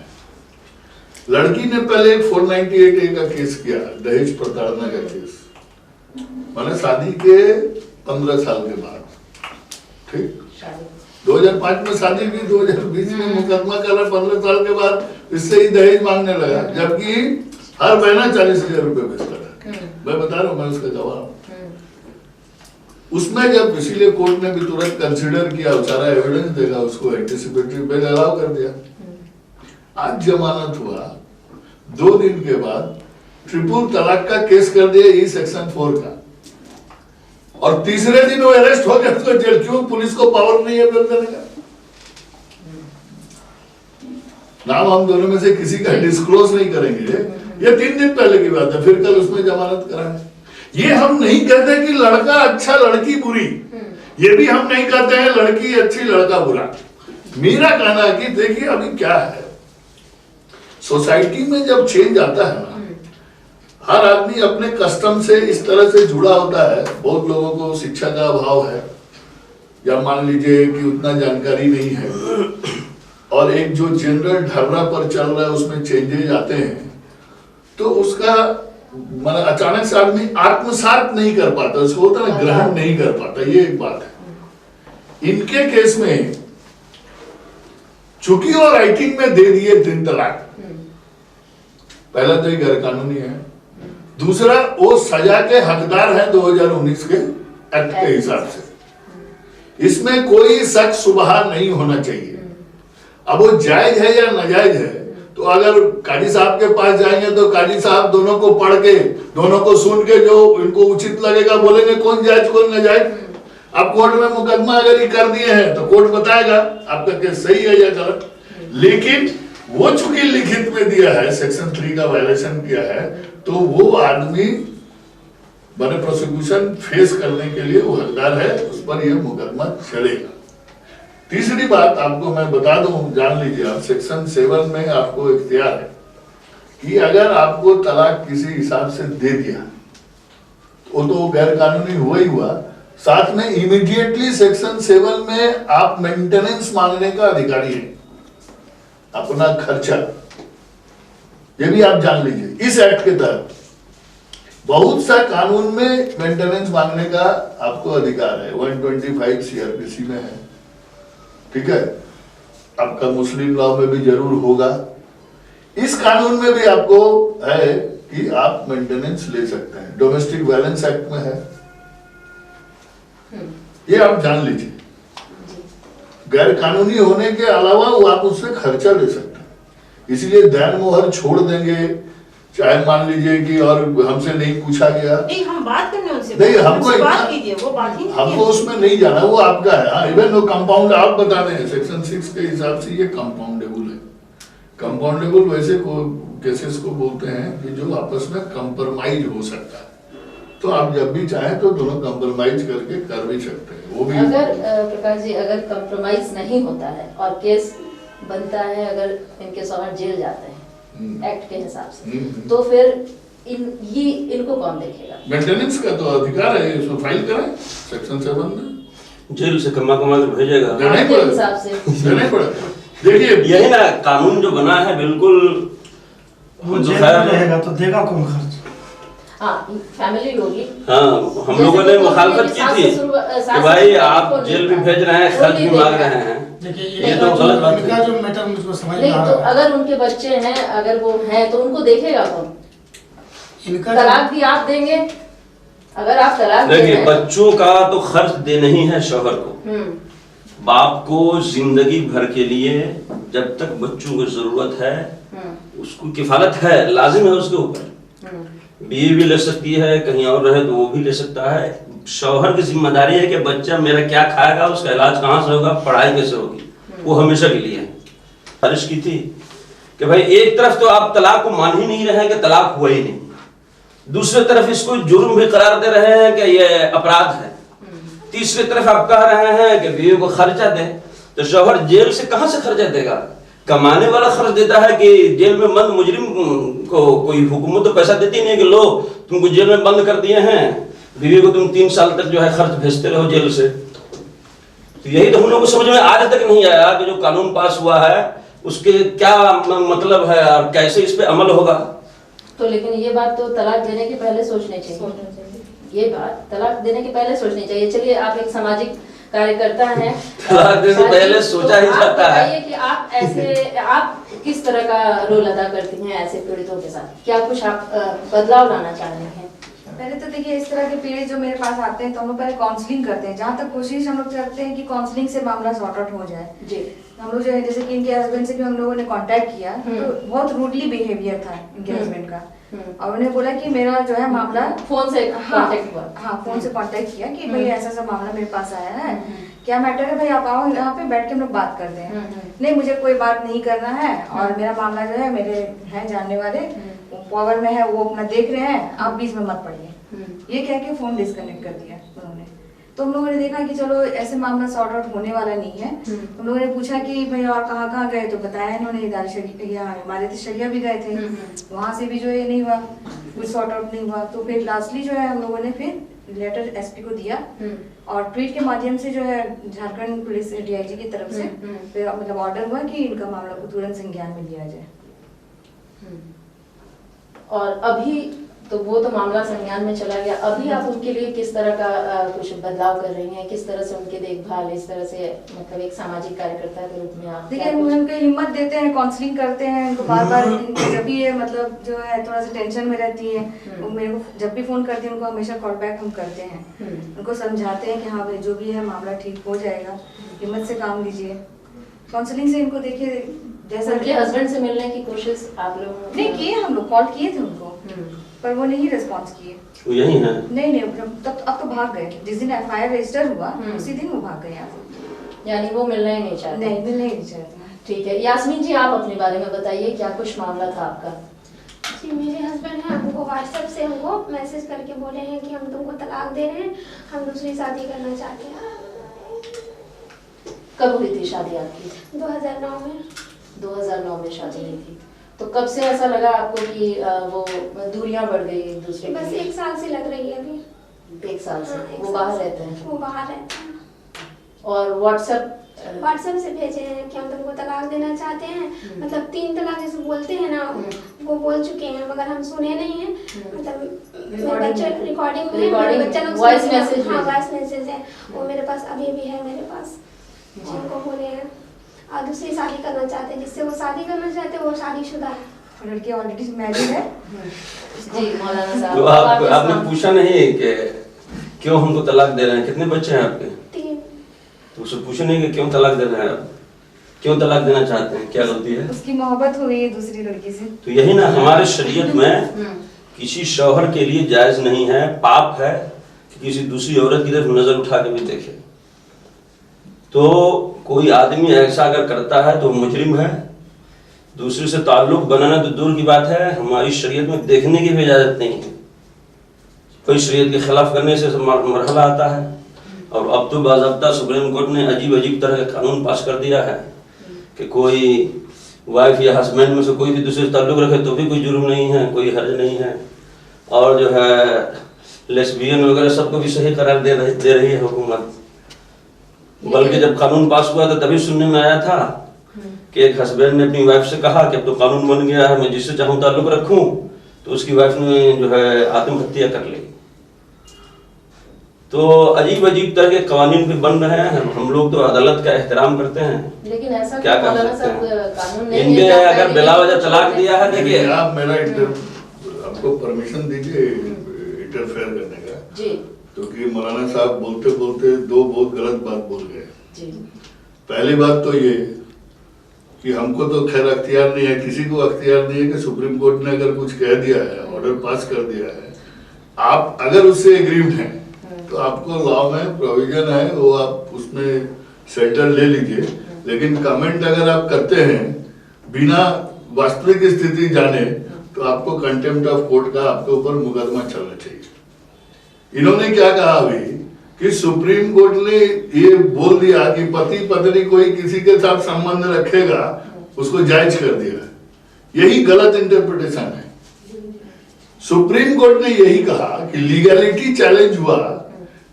S4: लड़की ने पहले 498A का केस किया, दहेज प्रताड़ना का केस, मैंने शादी के 15 साल के बाद, ठीक। 2005 में शादी हुई, 2020 में मुकदमा करा, 15 साल के बाद इससे ही दहेज मांगने लगा, जबकि हर महीना 40,000 रुपये भेजता था। मैं बता रहा हूँ, मैं उसका जवाब। उसमें जब इसीलिए कोर्ट ने भी तुरंत कंसिडर किया, सारा एविडेंस देगा, उसको एंटीसिपेटरी बेल अलाउ कर दिया। आज जमानत हुआ, 2 दिन के बाद ट्रिपल तलाक का केस कर दिया, ई सेक्शन 4 का, और तीसरे दिन वो अरेस्ट हो गया। तो जेल, क्यों? पुलिस को पावर नहीं है बेल देने का। नाम हम दोनों में से किसी का डिस्क्लोज नहीं करेंगे, ये 3 दिन पहले की बात है, फिर कल उसमें जमानत कराएंगे। ये हम नहीं कहते कि लड़का अच्छा लड़की बुरी, ये भी हम नहीं कहते हैं लड़की अच्छी लड़का बुरा। मेरा कहना है कि देखिए अभी क्या है, सोसाइटी में जब चेंज आता है ना, हर आदमी अपने कस्टम से इस तरह से जुड़ा होता है। बहुत लोगों को शिक्षा का अभाव है, या मान लीजिए कि उतना जानकारी नहीं है, और एक जो जनरल ढर्रा पर चल रहा है उसमें चेंजेज आते हैं, तो उसका मतलब अचानक से आदमी आत्मसात नहीं कर पाता, उसको होता है ग्रहण नहीं कर पाता, ये एक बात है। इनके केस में चूंकि वो राइटिंग में दे दिए 3 तलाक, पहला तो ये गैर कानूनी है, दूसरा वो सजा के हकदार हैं 2019 के एक्ट के हिसाब से, इसमें कोई शक शुबहा नहीं होना चाहिए। अब वो जायज है या नाजायज है, तो अगर काजी साहब के पास जाएंगे तो काजी साहब दोनों को पढ़ के, दोनों को सुन के जो इनको उचित लगेगा बोलेंगे कौन जायज कौन नाजायज। अब कोर्ट में मुकदमा अगर ये कर दिए हैं तो कोर्ट बताएगा आपका केस सही है या गलत। लेकिन वो चूंकि लिखित में दिया है, सेक्शन 3 का वायलेशन किया है, तो वो आदमी बने प्रोसिक्यूशन फेस करने के लिए वो हकदार है, उस पर यह मुकदमा चलेगा। तीसरी बात आपको मैं बता दूं, जान लीजिए आप, सेक्शन 7 में आपको इख्तियार है कि अगर आपको तलाक किसी हिसाब से दे दिया वो तो गैर कानूनी हुआ ही हुआ, साथ में इमीडिएटली सेक्शन 7 में आप मेंटेनेंस मांगने का अधिकारी है, अपना खर्चा, ये भी आप जान लीजिए। इस एक्ट के तहत बहुत सा कानून में मेंटेनेंस मांगने का आपको अधिकार है, 125 सीआरपीसी में है, ठीक है, आपका मुस्लिम लॉ में भी जरूर होगा। इस कानून में भी आपको है कि आप मेंटेनेंस ले सकते हैं, डोमेस्टिक वायलेंस एक्ट में है, ये आप जान लीजिए। गैर कानूनी होने के अलावा वो आप उससे खर्चा ले सकते हैं, इसलिए दैन मोहर छोड़ देंगे, चाहे मान लीजिए कि और हमसे नहीं पूछा गया,
S3: नहीं हम बात करने उनसे,
S4: नहीं हमको
S3: बात कीजिए, वो बात ही नहीं
S4: हमको उसमें नहीं जाना, वो आपका है। हाँ, इवन वो कंपाउंड आप बता दें, सेक्शन 6 के हिसाब से ये कंपाउंडेबल है। कंपाउंडेबल वैसे केसेस को बोलते हैं कि जो आपस में कंप्रोमाइज हो सकता है, तो आप जब भी चाहें तो दोनों कंप्रोमाइज करके कर भी सकते हैं। वो भी
S1: अगर प्रकाश जी अगर कंप्रोमाइज नहीं होता है और केस बनता है, अगर इनके शौहर जेल जाते हैं एक्ट के हिसाब से, तो फिर इनको कौन देखेगा?
S4: मेंटेनेंस का तो अधिकार है, इसको फाइल करें सेक्शन 7 में,
S2: जेल से कमा कर भेजेगा,
S4: देना ही
S1: हिसाब से
S4: देना ही पड़ेगा। देखिए
S2: यही ना कानून जो बना है बिल्कुल,
S5: वो जेल में रहेगा तो देगा कौन खर्च?
S1: हाँ, फैमिली होगी।
S2: हाँ, हम लोगों ने मुखालफत की थी कि भाई आप जेल भी भेज रहे हैं, खर्च भी मांग रहे हैं,
S5: देखिए
S2: ये तो गलत बात
S5: इनका
S2: है।
S5: जो मैटर मुझको समझ में
S1: नहीं
S5: आ
S1: तो
S5: रहा है,
S1: अगर उनके बच्चे हैं, अगर वो हैं तो उनको देखेगा कौन?
S5: इनका
S1: तलाक भी आप देंगे, अगर आप तलाक दे
S2: देखिए
S1: रहे हैं।
S2: बच्चों का तो खर्च देना ही है शौहर को, बाप को जिंदगी भर के लिए जब तक बच्चों को जरूरत है उसको किफालत है, लाजिम है उसके ऊपर। बीवी भी ले सकती है, कहीं और रहे तो वो भी ले सकता है। शौहर की जिम्मेदारी है कि बच्चा मेरा क्या खाएगा, उसका इलाज कहाँ से होगा, पढ़ाई कैसे होगी, वो हमेशा के लिए बारिश की थी कि भाई एक तरफ तो आप तलाक को मान ही नहीं रहे हैं कि तलाक हुआ ही नहीं, दूसरी तरफ इसको जुर्म भी करार दे रहे हैं कि ये अपराध है, तीसरी तरफ आप कह रहे हैं कि बीवी को खर्चा दे, तो शौहर जेल से कहां से खर्चा देगा? कमाने वाला खर्च देता है कि जेल में बंद मुजरिम को कोई हुकूमत तो पैसा देती नहीं है कि लो तुमको जेल में बंद कर दिए हैं, बीवी को तुम 3 साल तक जो है खर्च भेजते रहो जेल से। तो यही तो हम लोग को समझ में आज तक नहीं आया कि जो कानून पास हुआ है उसके क्या मतलब है और कैसे इस पे अमल होगा।
S1: तो लेकिन ये बात तो तलाक देने के पहले सोचनी चाहिए, ये बात तलाक देने के पहले सोचनी चाहिए। चलिए आप एक सामाजिक कार्यकर्ता हैं,
S2: तलाक देने से पहले सोचा ही जाता है।
S1: बताइए कि आप ऐसे आप किस तरह का रोल अदा करती हैं ऐसे पीड़ितों के साथ, क्या कुछ आप बदलाव लाना चाह रहे हैं?
S6: पहले तो देखिए इस तरह के पीड़ित जो मेरे पास आते हैं तो हम लोग पहले काउंसलिंग करते हैं, जहाँ तक कोशिश हम लोग करते हैं कि काउंसलिंग से मामला सॉर्ट आउट हो जाए।
S1: जी।
S6: हम लोग जो है जैसे कि इनके हस्बैंड से भी हम लोगों ने कांटेक्ट किया तो बहुत रूडली बिहेवियर था इनके हस्बैंड का, और उन्हें बोला कि मेरा जो है मामला
S1: फोन से कांटेक्ट हुआ।
S6: हाँ फोन से कांटेक्ट किया कि भाई ऐसा ऐसा मामला मेरे पास आया है, क्या मैटर है भाई, आप आओ यहाँ पे बैठ के हम लोग बात करते हैं। नहीं मुझे कोई बात नहीं करना है, और मेरा मामला जो है मेरे हैं जानने वाले पावर में है, वो अपना देख रहे हैं, आप बीच में मत पड़िए, ये कह के फोन डिस्कनेक्ट कर दिया उन्होंने। तो हम लोगों ने देखा कि चलो ऐसे मामला सॉर्ट आउट होने वाला नहीं है। हम लोगों ने पूछा कि भाई और कहाँ गए, तो बताया इन्होंने हमारे शरिया भी गए थे, वहाँ से भी जो ये नहीं हुआ, कुछ सॉर्ट आउट नहीं हुआ। तो फिर लास्टली जो है हम लोगों ने फिर लेटर एसपी को दिया, और ट्वीट के माध्यम से जो है झारखंड पुलिस डीआईजी की तरफ से फिर मतलब ऑर्डर हुआ कि इनका मामला को तुरंत संज्ञान में लिया जाए।
S1: और अभी तो वो तो मामला संज्ञान में चला गया, अभी आप उनके लिए किस तरह का कुछ बदलाव कर रही हैं, किस तरह से उनके देखभाल, इस तरह से मतलब एक सामाजिक कार्यकर्ता के रूप में आप
S6: देखिए उनको हिम्मत देते हैं, काउंसलिंग करते हैं, उनको बार जब भी ये मतलब जो है थोड़ा सा टेंशन में रहती है, वो मेरे को जब भी फोन करती है उनको हमेशा कॉल बैक हम करते हैं, उनको समझाते हैं कि हाँ भाई जो भी है मामला ठीक हो जाएगा, हिम्मत से काम लीजिए। काउंसलिंग से इनको देखिए जैसा
S1: उनके हस्बैंड से मिलने की कोशिश आप लोग
S6: नहीं किए, हम लोग कॉल किए थे उनको पर वो नहीं रिस्पॉन्स किए।
S2: वो यही है?
S6: नहीं तब अब तो भाग गए, जिस दिन एफआईआर रजिस्टर हुआ उसी दिन वो भाग गए यहाँ से,
S1: यानी वो मिलना ही नहीं चाहते।
S6: नहीं मिलने ही नहीं चाहते।
S1: ठीक है, यास्मीन जी आप अपने बारे में बताइए, क्या कुछ मामला था आपका?
S7: जी मेरे हस्बैंड हैं, हमको व्हाट्सएप से हमको मैसेज करके बोले हैं कि हम तुमको तलाक दे रहे हैं, हम दूसरी शादी करना चाहते हैं।
S1: कब हुई थी शादी आपकी?
S7: 2009 में।
S1: 2009 में शादी हुई थी। तो कब से ऐसा लगा आपको कि वो दूरियां बढ़ गई एक दूसरे
S7: बस
S1: के?
S7: 1 साल से लग रही है अभी।
S1: 1 साल से?
S7: हाँ, एक
S1: वो
S7: साल
S1: बाहर
S7: से।
S1: रहते हैं?
S7: वो बाहर रहते हैं।
S1: और
S7: व्हाट्सएप से भेजे हैं कि हम तुमको तलाक देना चाहते हैं, मतलब 3 तलाक जैसे बोलते हैं ना, वो बोल चुके हैं मगर हम सुने नहीं है। मतलब बच्चे रिकॉर्डिंग में बच्चा लोग
S1: वॉइस मैसेज,
S7: हाँ वॉइस मैसेज है, वो मेरे पास अभी भी है मेरे पास। उनको बोले हैं और दूसरी शादी करना चाहते हैं, जिससे वो शादी करना चाहते हैं वो शादीशुदा है,
S6: लड़की ऑलरेडी मैरिड है।
S1: जी मौलाना साहब,
S2: तो आपने पूछा नहीं कि क्यों हमको तलाक दे रहे हैं? कितने बच्चे हैं आपके?
S7: 3।
S2: तो उससे पूछे नहीं कि क्यों तलाक दे रहे हैं आप, क्यों तलाक देना चाहते हैं, क्या गलती है?
S6: उसकी मोहब्बत हो गई है दूसरी लड़की से।
S2: तो यही ना, हमारे शरीयत में किसी शौहर के लिए जायज नहीं है, पाप है कि किसी दूसरी औरत की तरफ नजर उठा के भी देखे। तो कोई आदमी ऐसा अगर करता है तो मुजरिम है। दूसरे से ताल्लुक बनाना तो दूर की बात है, हमारी शरीयत में देखने की भी इजाजत नहीं है। कोई शरीयत के खिलाफ करने से मरहला आता है। और अब तो बाज़ाब्ता सुप्रीम कोर्ट ने अजीब तरह का कानून पास कर दिया है कि कोई वाइफ या हस्बैंड में से कोई भी दूसरे से ताल्लुक रखे तो भी कोई जुर्म नहीं है, कोई हर्ज नहीं है। और जो है लेस्बियन वगैरह सबको भी सही करार दे रही है हुकूमत। बल्कि जब कानून पास हुआ था तभी सुनने में आया था कि एक हस्बैंड ने अपनी वाइफ से कहा कि अब तो कानून बन गया है, मैं जिससे चाहूँ ताल्लुक रखूं, तो उसकी वाइफ ने जो है आत्महत्या कर ली। तो अजीब तरह के कानून भी बन रहे हैं। हम लोग तो अदालत का एहतराम करते हैं,
S1: लेकिन ऐसा
S2: क्या कर
S1: मौलाना
S2: सकते
S1: साहब
S2: हैं?
S1: कानून नहीं
S2: इनके
S1: है,
S2: अगर बिला वजह तलाक दिया है, देखिए
S4: आप मेरा आपको परमिशन दीजिए इंटरफेयर करने का
S1: जी,
S4: क्योंकि मौलाना साहब बोलते बोलते 2 बहुत गलत बात बोल गए
S1: जी।
S4: पहली बात तो ये कि हमको तो खैर अख्तियार नहीं है, किसी को अख्तियार नहीं है कि सुप्रीम कोर्ट ने अगर कुछ कह दिया है, ऑर्डर पास कर दिया है, आप अगर उससे एग्रीड हैं तो आपको लॉ में प्रोविजन है, वो आप उसमें सेटल ले लीजिए। लेकिन कमेंट अगर आप करते हैं बिना वास्तविक स्थिति जाने तो आपको कंटेम्प्ट ऑफ कोर्ट का आपके ऊपर मुकदमा चलना चाहिए। इन्होंने क्या कहा अभी कि सुप्रीम कोर्ट ने ये बोल दिया कि पति पत्नी कोई किसी के साथ संबंध रखेगा, उसको जायज कर दिया। यही गलत इंटरप्रिटेशन है। सुप्रीम कोर्ट ने यही कहा कि लीगैलिटी चैलेंज हुआ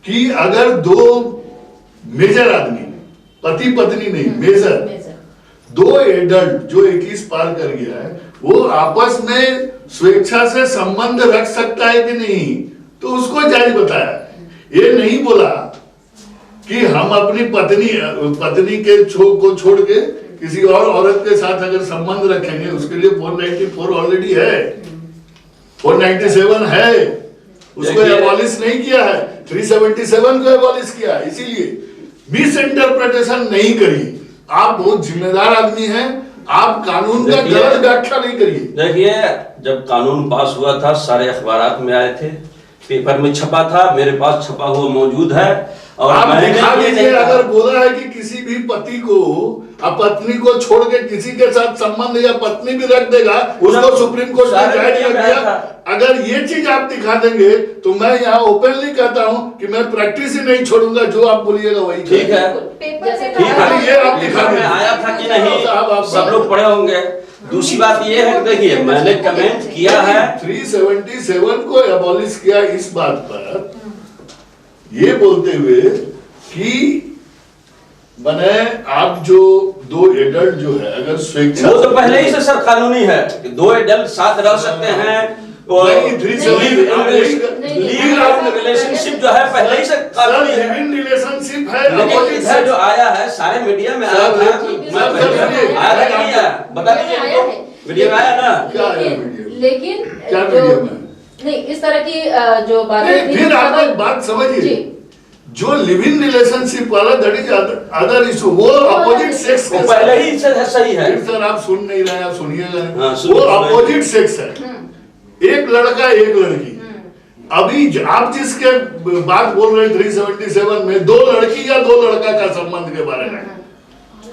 S4: कि अगर 2 मेजर आदमी, पति पत्नी नहीं, मेजर 2 एडल्ट जो 21 पार कर गया है, वो आपस में स्वेच्छा से संबंध रख सकता है कि नहीं, तो उसको जायज बताया। ये नहीं बोला कि हम अपनी पत्नी के को छोड़ के किसी और औरत के साथ अगर संबंध रखेंगे, उसके लिए 494 ऑलरेडी है, 497 है। उसको एबॉलिश नहीं किया है, 377 को एबॉलिश किया है। इसीलिए मिस इंटरप्रिटेशन नहीं करिए, आप बहुत जिम्मेदार आदमी हैं, आप कानून का गलत व्याख्या नहीं करिए।
S2: देखिए, जब कानून पास हुआ था सारे अखबारात में आए थे, पेपर में छपा था, मेरे पास छपा हुआ मौजूद है। और
S4: आप दिखा दीजिए, अगर बोला है कि किसी भी पति को पत्नी को छोड़ के किसी के साथ संबंध या पत्नी भी रख देगा, उसको सुप्रीम कोर्ट ने जायज कर दिया। अगर ये चीज आप दिखा देंगे तो मैं यहाँ ओपनली कहता हूँ कि मैं प्रैक्टिस ही नहीं छोड़ूंगा, जो आप बोलिएगा वही।
S2: ठीक है,
S1: ठीक
S2: है, ये आप दिखा में आया था कि नहीं, सब लोग पढ़े होंगे। दूसरी बात ये है कि देखिए, मैंने कमेंट किया है
S4: 377 को एबॉलिश किया इस बात पर, ये बोलते हुए कि बने आप जो दो एडल्ट जो है अगर स्वेच्छा,
S2: वो तो पहले ही से सर कानूनी है कि दो एडल्ट साथ रह सकते हैं। और रिलेशनशिप जो है पहले ही से कानूनी है,
S4: रिलेशनशिप है।
S2: लेकिन इधर जो आया है सारे मीडिया में आया था, आया था कि नहीं आया, बता दीजिए हमको, मीडिया में आया ना?
S4: क्या आया मीडिया में?
S1: लेकिन
S4: क्या
S1: जो
S4: मीडिया में?
S1: नहीं, इस तरह की जो बातें
S4: फिर आप एक बात समझिए, जो लिव इन रिलेशनशिप वाला दैट इज अदर इशू, वो अपोजिट सेक्स
S2: वो पहले ही से सही है।
S4: सर आप सुन नहीं रहे, आप सुनिएगा।
S2: हाँ,
S4: वो अपोजिट सेक्स है, एक लड़का एक लड़की। अभी आप जिसके बात बोल रहे हैं 377 में, दो लड़की या दो लड़का का संबंध के बारे में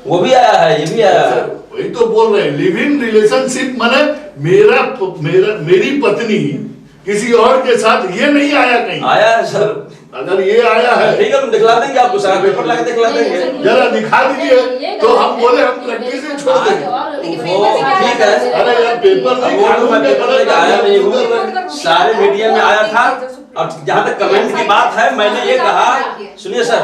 S2: वो भी आया है, ये भी आया है।
S4: वही तो बोल रहे हैं, लिव इन रिलेशनशिप माने मेरी पत्नी किसी और के साथ, ये नहीं आया कहीं।
S2: आया है सर,
S4: अगर ये आया है
S2: ठीक है, हम दिखला देंगे आपको, सारा पेपर लाके दिखला देंगे।
S4: जरा दिखा दीजिए तो हम बोले हम प्रैक्टिस ही छोड़ देंगे।
S2: वो ठीक है,
S4: अरे यार पेपर नहीं,
S2: वो तो मैं पेपर लेके आया नहीं हूँ, सारे मीडिया में आया था। और जहाँ तक कमेंट की बात है, मैंने ये कहा, सुनिए सर,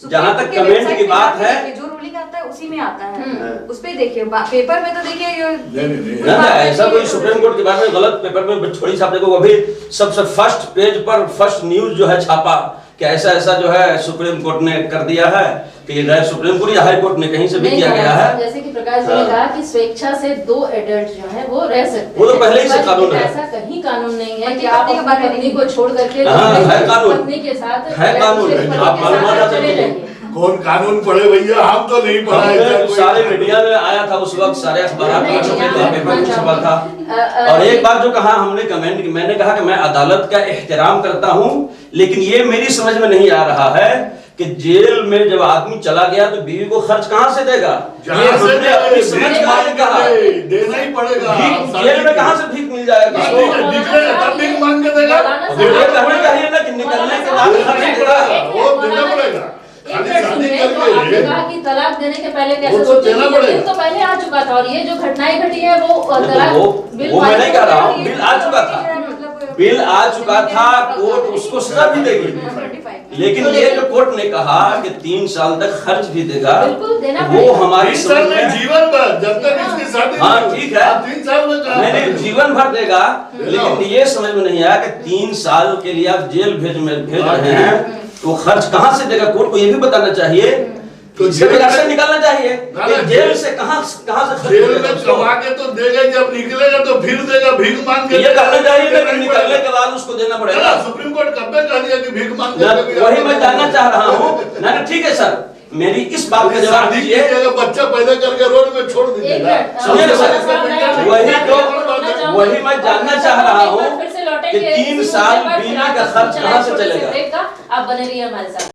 S2: जहाँ तक कमेंट की बात है,
S6: जो रूलिंग आता है उसी में आता है, उस पे देखिए, पेपर में तो देखिए
S2: नहीं ऐसा कोई सुप्रीम कोर्ट के बारे में गलत पेपर में छोड़ी छाप देखो, अभी सबसे फर्स्ट पेज पर फर्स्ट न्यूज जो है छापा कि ऐसा ऐसा जो है सुप्रीम कोर्ट ने कर दिया है कि ये सुप्रीम कोर्ट या हाई कोर्ट ने कहीं से भी किया गया है।
S1: जैसे कि प्रकाश जी ने कहा कि स्वेच्छा से दो एडल्ट जो है वो रह सकते हैं,
S2: वो तो पहले ही से कानून है।
S1: ऐसा कहीं कानून नहीं है कि
S6: पति
S1: आप
S6: के
S1: अपनी
S6: बारे में
S1: पत्नी को छोड़ करके
S2: है कानून,
S1: पत्नी के साथ
S2: है कानून, आप मालूम
S1: चले जाइए।
S4: कौन कानून पढ़े भैया, हम तो नहीं पढ़ा है।
S2: सारे मीडिया में आया था उस वक्त, सारे अखबार में छपे थे, पेपर में छपा था। और एक बात जो कहा हमने कमेंट की, मैंने कहा कि मैं अदालत का एहतराम करता हूं, लेकिन ये मेरी समझ में नहीं आ रहा है कि जेल में जब आदमी चला गया तो बीवी को खर्च कहां से देगा? ये हमने अपनी समझ में कहा
S4: देना ही पड़ेगा।
S2: जेल में कहां से भीख मिल जाएगा?
S4: तब भीख मांग के देगा,
S2: कहना चाहिए ना कि निकलने के बाद खर्च देगा,
S4: वो देना पड़ेगा। शादी करके
S1: कहा कि तलाक देने के पहले कैसे
S4: वो तो देना पड़ेगा।
S1: तो पहले आ चुका था, और ये जो घटनाएं घटी है वो तलाक
S2: वो मैं नहीं कह रहा हूँ, बिल आ चुका था, बिल आ चुका था, कोर्ट उसको सजा भी देगी, लेकिन ये जो कोर्ट ने कहा कि 3 साल तक खर्च भी देगा,
S1: बिल्कुल देना
S2: वो हमारी
S4: 3 साल में जीवन भर, जब तक इसकी शादी।
S2: हाँ ठीक है,
S4: 3 साल में
S2: नहीं जीवन भर देगा, लेकिन ये समझ में नहीं आया कि 3 साल के लिए आप जेल भेज रहे हैं, तो खर्च कहां से देगा? कोर्ट को ये भी बताना चाहिए, तो जेल से निकालना चाहिए, जेल से कहां से
S4: जेल में कमा के तो देगा, जब निकलेगा तो फिर देगा, भीख मांग के।
S2: ये कहना चाहिए लेकिन निकलने के बाद उसको देना पड़ेगा।
S4: सुप्रीम कोर्ट कब तक कह दिया कि भीख मांग के?
S2: वही मैं जानना चाह रहा हूँ ना, ठीक है सर, मेरी इस बात का जवाब दीजिए।
S4: बच्चा पैदा करके रोड में छोड़ दीजिएगा,
S2: सुनिए सर, वही मैं जानना चाह रहा हूँ कि 3 साल बीवी का खर्च कहाँ से चलेगा?
S1: आप बने रहिए हमारे साथ।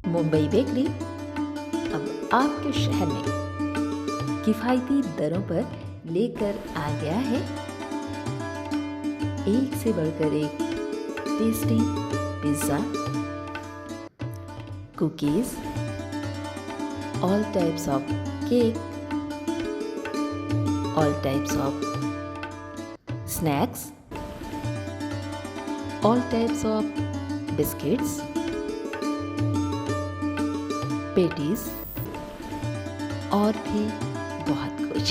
S8: मुंबई बेकरी अब आपके शहर में।
S1: किफ़ायती दरों पर लेकर आ गया है एक से बढ़कर एक tasty pizza, cookies, all types of cake, all types of snacks, all types of biscuits, patties और भी बहुत कुछ।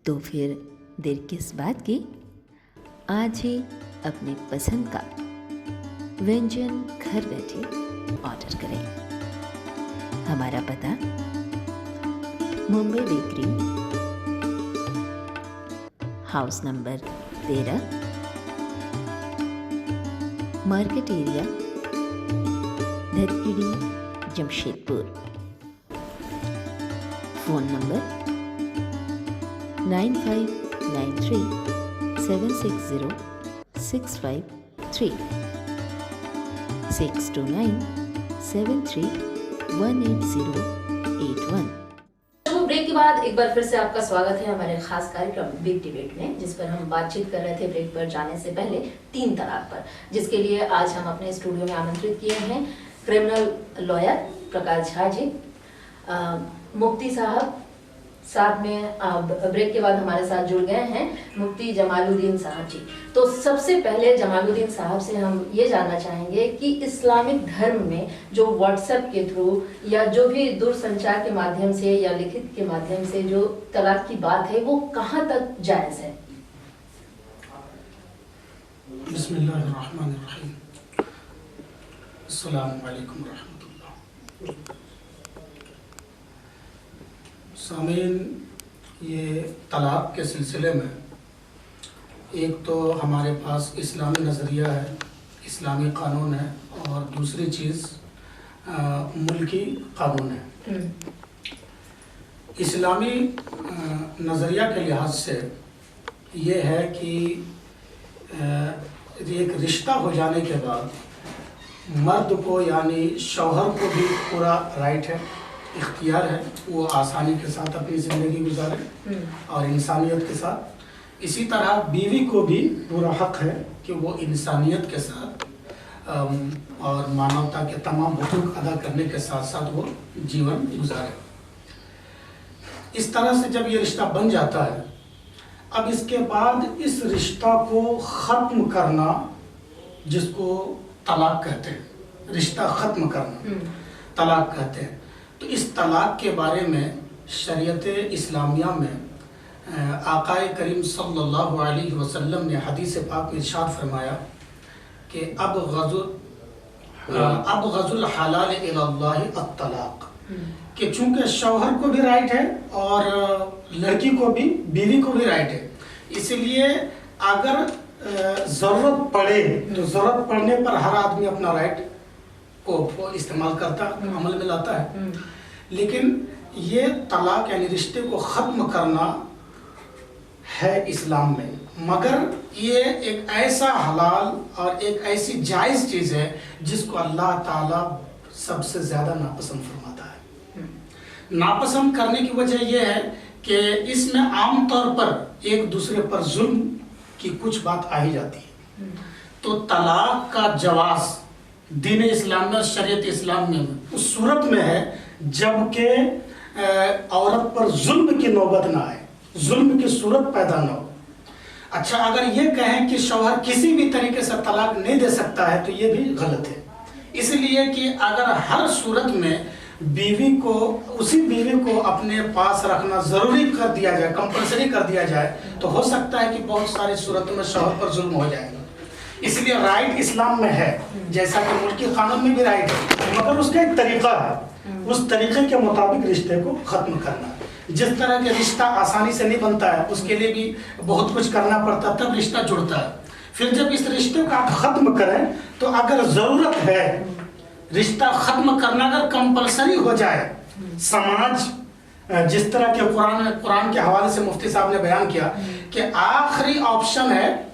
S1: तो फिर देर किस बात की, आज ही अपनी पसंद का व्यंजन घर बैठे ऑर्डर करें। हमारा पता Mumbai bakery, house number 13, market area, Dhatgiri, Jamshedpur. Phone number 9593760653 62973180881। तो ब्रेक के बाद एक बार फिर से आपका स्वागत है हमारे खास कार्यक्रम बिग डिबेट में, जिस पर हम बातचीत कर रहे थे ब्रेक पर जाने से पहले 3 तलाक पर, जिसके लिए आज हम अपने स्टूडियो में आमंत्रित किए हैं क्रिमिनल लॉयर प्रकाश झा जी, मुफ्ती साहब, साथ में ब्रेक के बाद हमारे साथ जुड़ गए हैं मुफ्ती जमालुद्दीन साहब जी। तो सबसे पहले जमालुद्दीन साहब से हम ये जानना चाहेंगे कि इस्लामिक धर्म में जो व्हाट्सएप के थ्रू या जो भी दूरसंचार के माध्यम से या लिखित के माध्यम से जो तलाक की बात है वो कहाँ तक जायज़ है?
S5: बिस्मिल्लाहिर्रहमानिर्रहीम। अस्सलामु अलैकुम रहमतुल्लाह। सामीन, ये तलाक के सिलसिले में एक तो हमारे पास इस्लामी नज़रिया है, इस्लामी कानून है, और दूसरी चीज़ मुल्की कानून है। इस्लामी नज़रिया के लिहाज से ये है कि एक रिश्ता हो जाने के बाद मर्द को यानी शौहर को भी पूरा राइट है, इख्तियार है, वो आसानी के साथ अपनी ज़िंदगी गुजारे और इंसानियत के साथ। इसी तरह बीवी को भी पूरा हक है कि वो इंसानियत के साथ और मानवता के तमाम हुकूक अदा करने के साथ साथ वो जीवन गुजारे। इस तरह से जब ये रिश्ता बन जाता है, अब इसके बाद इस रिश्ता को ख़त्म करना, जिसको तलाक कहते हैं, रिश्ता ख़त्म करना तलाक कहते हैं। तो इस तलाक के बारे में शरीयत इस्लामिया में आकाए करीम सल्लल्लाहु अलैहि वसल्लम ने हदीस पाक में इरशाद फरमाया कि अब गज़ुल हलाल इलल्लाहि अत-तलाक, कि चूँकि शौहर को भी राइट है और लड़की को भी, बीवी को भी राइट है, इसलिए अगर ज़रूरत पड़े तो ज़रूरत पड़ने पर हर आदमी अपना राइट को इस्तेमाल करता, अमल में लाता है। लेकिन ये तलाक यानी रिश्ते को ख़त्म करना है इस्लाम में, मगर ये एक ऐसा हलाल और एक ऐसी जायज़ चीज़ है जिसको अल्लाह ताला सबसे ज़्यादा नापसंद फरमाता है। नापसंद करने की वजह यह है कि इसमें आम तौर पर एक दूसरे पर जुल्म की कुछ बात आ ही जाती है। तो तलाक का जवाज़ दीन इस्लाम में, शरीयत इस्लाम में उस सूरत में है जबकि औरत पर जुल्म की नौबत ना आए, जुल्म की सूरत पैदा ना हो। अच्छा, अगर ये कहें कि शौहर किसी भी तरीके से तलाक नहीं दे सकता है तो ये भी गलत है, इसलिए कि अगर हर सूरत में उसी बीवी को अपने पास रखना ज़रूरी कर दिया जाए, कंपल्सरी कर दिया जाए, तो हो सकता है कि बहुत सारी सूरतों में शौहर पर जुल्म हो जाएगा। इसलिए राइट इस्लाम में है, जैसा कि मुल्की कानून में भी राइट है, मगर उसका एक तरीका है, उस तरीके के मुताबिक रिश्ते को ख़त्म करना। जिस तरह के रिश्ता आसानी से नहीं बनता है, उसके लिए भी बहुत कुछ करना पड़ता है, तब रिश्ता जुड़ता है। फिर जब इस रिश्ते को आप ख़त्म करें तो अगर ज़रूरत है रिश्ता ख़त्म करना, अगर कंपल्सरी हो जाए, समाज जिस तरह के कुरान के हवाले से मुफ्ती साहब ने बयान किया कि आखिरी ऑप्शन है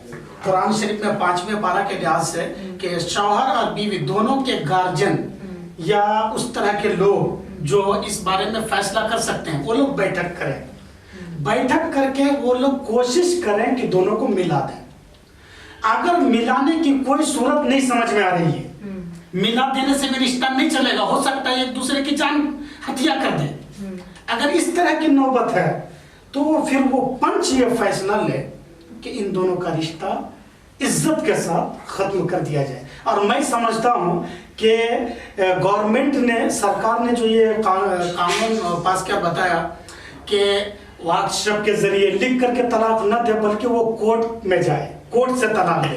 S5: कुरान शरीफ में 5वें पारा के लिहाज से कि शौहर और बीवी दोनों के गार्जियन या उस तरह के लोग जो इस बारे में फैसला कर सकते हैं वो लोग बैठक करें, बैठक करके वो लोग कोशिश करें कि दोनों को मिला दें। अगर मिलाने की कोई सूरत नहीं समझ में आ रही है, मिला देने से भी रिश्ता नहीं चलेगा, हो सकता है एक दूसरे की जान हत्या कर दे, अगर इस तरह की नौबत है तो फिर वो पंच ये फैसला ले कि इन दोनों का रिश्ता इज्जत के साथ खत्म कर दिया जाए। और मैं समझता हूँ कि गवर्नमेंट ने, सरकार ने जो ये कानून पास किया, बताया कि व्हाट्सएप के जरिए लिख करके तलाक न दे बल्कि वो कोर्ट में जाए, कोर्ट से तलाक ले,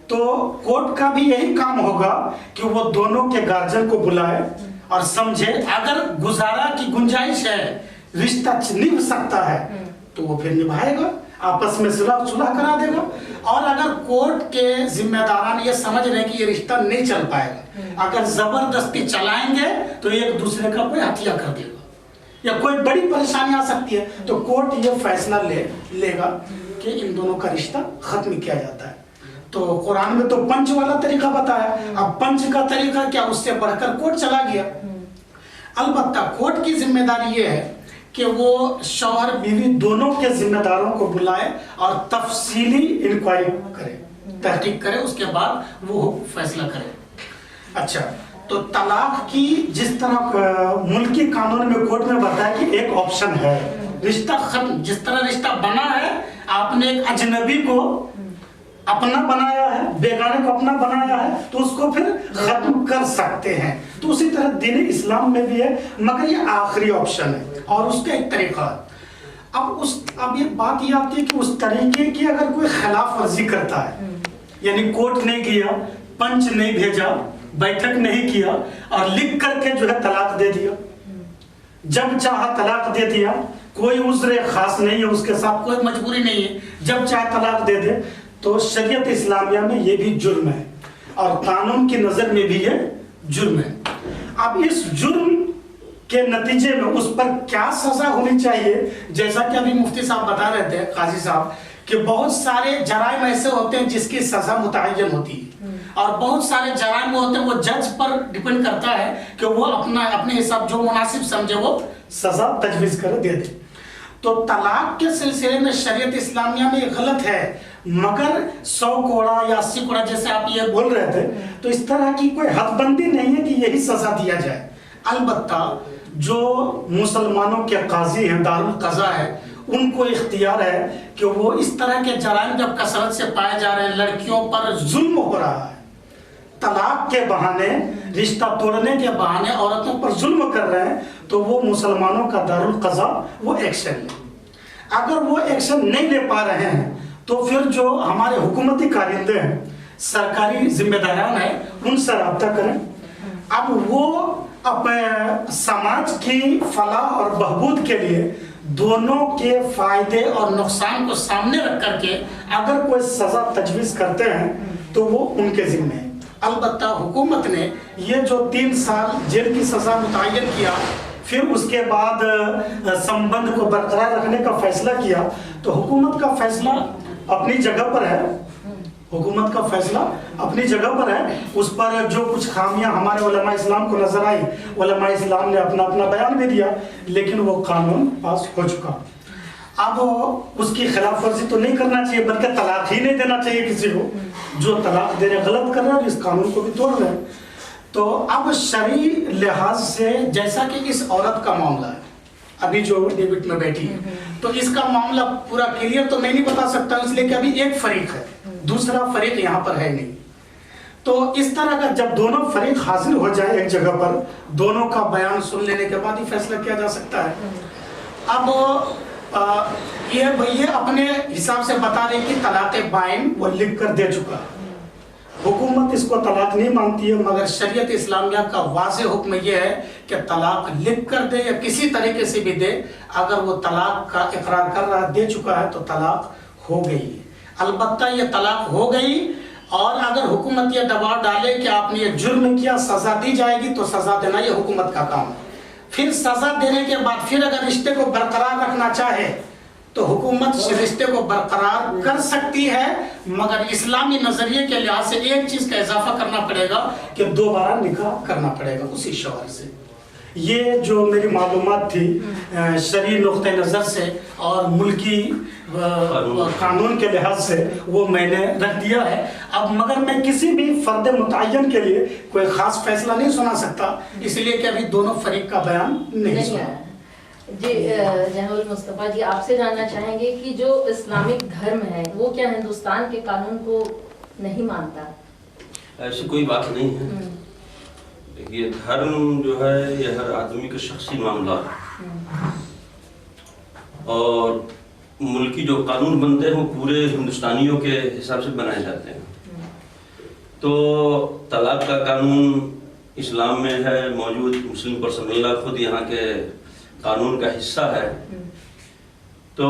S5: तो कोर्ट का भी यही काम होगा कि वो दोनों के गार्जियन को बुलाए और समझे, अगर गुजारा की गुंजाइश है, रिश्ता निभ सकता है तो वो फिर निभाएगा, आपस में सुलह करा देगा। और अगर कोर्ट के जिम्मेदारान ये समझ रहे हैं कि ये रिश्ता नहीं चल पाएगा, अगर जबरदस्ती चलाएंगे तो एक दूसरे का कोई हत्या कर देगा या कोई बड़ी परेशानी आ सकती है, तो कोर्ट ये फैसला लेगा कि इन दोनों का रिश्ता खत्म किया जाता है। तो कुरान में तो पंच वाला तरीका बताया, अब पंच का तरीका क्या, उससे बढ़कर कोर्ट चला गया। अलबत्ता कोर्ट की जिम्मेदारी ये है कि वो शौहर बीवी दोनों के जिम्मेदारों को बुलाए और तफसीली इंक्वायरी करे, तहकीक करे, उसके बाद वो फैसला करे। अच्छा, तो तलाक की जिस तरह मुल्की कानून में कोर्ट में बताया कि एक ऑप्शन है, रिश्ता खत्म, जिस तरह रिश्ता बना है, आपने एक अजनबी को अपना बनाया है, बेगाने को अपना बनाया है, तो उसको फिर खत्म कर सकते हैं। तो उसी तरह दीन इस्लाम में भी है, मगर ये आखिरी ऑप्शन है और उसका एक तरीका है। अब ये बात ये आती है कि उस तरीके की अगर कोई खिलाफ वर्जी करता है, यानी कोर्ट नहीं किया, पंच नहीं भेजा, बैठक नहीं किया और लिख करके जो है तलाक दे दिया, जब चाहा तलाक दे दिया, कोई उज़्र खास नहीं है, उसके साथ कोई मजबूरी नहीं है, जब चाहे तलाक दे दे, तो शरीयत इस्लामिया में ये भी जुर्म है और कानून की नजर में भी ये जुर्म है। अब इस जुर्म के नतीजे में उस पर क्या सजा होनी चाहिए, जैसा कि अभी मुफ्ती साहब बता रहे थे, काजी साहब, कि बहुत सारे जराइम ऐसे होते हैं जिसकी सजा मुतय्यन होती है और बहुत सारे जराइम होते हैं वो जज पर डिपेंड करता है कि वो अपने हिसाब जो मुनासिब समझे वो सजा तजवीज कर दे दे। तो तलाक के सिलसिले में शरीयत इस्लामिया में गलत है, मगर 100 कोड़ा या 80 कोड़ा जैसे आप ये बोल रहे थे, तो इस तरह की कोई हदबंदी नहीं है कि यही सजा दिया जाए। अलबत्ता जो मुसलमानों के काजी हैं, दारुल कज़ा है, उनको इख्तियार है कि वो इस तरह के जराइम जब कसरत से पाए जा रहे हैं, लड़कियों पर जुल्म हो रहा है, तलाक के बहाने, रिश्ता तोड़ने के बहाने औरतों पर जुल्म कर रहे हैं, तो वो मुसलमानों का दारुल कज़ा वो एक्शन ले। अगर वो एक्शन नहीं ले पा रहे हैं तो फिर जो हमारे हुकूमती कारिंदे हैं, सरकारी जिम्मेदारान हैं, उनसे रब्ता करें। अब वो अपने समाज की फलाह और बहबूद के लिए दोनों के फायदे और नुकसान को सामने रख करके अगर कोई सजा तजवीज़ करते हैं तो वो उनके जिम्मे है। अलबत्ता हुकूमत ने ये जो 3 साल जेल की सजा मुतय्यन किया, फिर उसके बाद संबंध को बरकरार रखने का फैसला किया, तो हुकूमत का फैसला अपनी जगह पर है, हुकूमत का फैसला अपनी जगह पर है। उस पर जो कुछ खामियां हमारे उलमा इस्लाम को नजर आई, उलमा इस्लाम ने अपना बयान भी दिया, लेकिन वो कानून पास हो चुका। अब उसकी खिलाफ वर्जी तो नहीं करना चाहिए, बल्कि तलाक ही नहीं देना चाहिए किसी को। जो तलाक देने गलत कर रहे हैं, इस कानून को भी तोड़ रहे हैं। तो अब शरई लिहाज से, जैसा कि इस औरत का मामला है, अभी जो डेबिट में बैठी है, तो इसका मामला पूरा क्लियर तो मैं नहीं बता सकता, इसलिए कि अभी एक फरीक है, दूसरा फरीक यहाँ पर है नहीं। तो इस तरह का जब दोनों फरीक हाजिर हो जाए एक जगह पर, दोनों का बयान सुन लेने के बाद ही फैसला किया जा सकता है। अब ये अपने हिसाब से बता रहे कि तलाक बाइन वो लिख कर दे चुका। हुकूमत इसको तलाक नहीं मानती है, मगर शरीयत इस्लामिया का वाज़ेह हुक्म यह है कि तलाक लिख कर दे या किसी तरीके से भी दे, अगर वो तलाक का इकरार कर रहा दे चुका है तो तलाक हो गई है। अलबत्ता ये तलाक हो गई, और अगर हुकूमत ये दबाव डाले कि आपने ये जुर्म किया, सजा दी जाएगी, तो सजा देना ये हुकूमत का काम है। फिर सजा देने के बाद फिर अगर रिश्ते को बरकरार रखना चाहे तो हुकूमत रिश्ते को बरकरार कर सकती है, मगर इस्लामी नजरिए के लिहाज से एक चीज का इजाफा करना पड़ेगा कि दोबारा निकाह करना पड़ेगा उसी शौहर से। ये जो मेरी मालूमात थी शरई नुक्ते नज़र से और मुल्की कानून के लिहाज से वो मैंने रख दिया है। अब मगर मैं किसी भी फर्द मुतय्यन के लिए कोई ख़ास फैसला नहीं सुना सकता, इसलिए कि अभी दोनों फरीक का बयान नहीं सुना।
S1: जी जनाब मुस्तफ़ा जी, आपसे जानना चाहेंगे कि जो इस्लामिक धर्म है वो क्या हिंदुस्तान के कानून को नहीं मानता?
S2: ऐसी कोई बात नहीं है। ये धर्म जो है ये हर आदमी का शख्सी मामला है, और मुल्की जो कानून बनते हैं वो पूरे हिंदुस्तानियों के हिसाब से बनाए जाते हैं। तो तलाक का कानून इस्लाम में है मौजूद, मुस्लिम पर्सनल लॉ खुद यहाँ के कानून का हिस्सा है। तो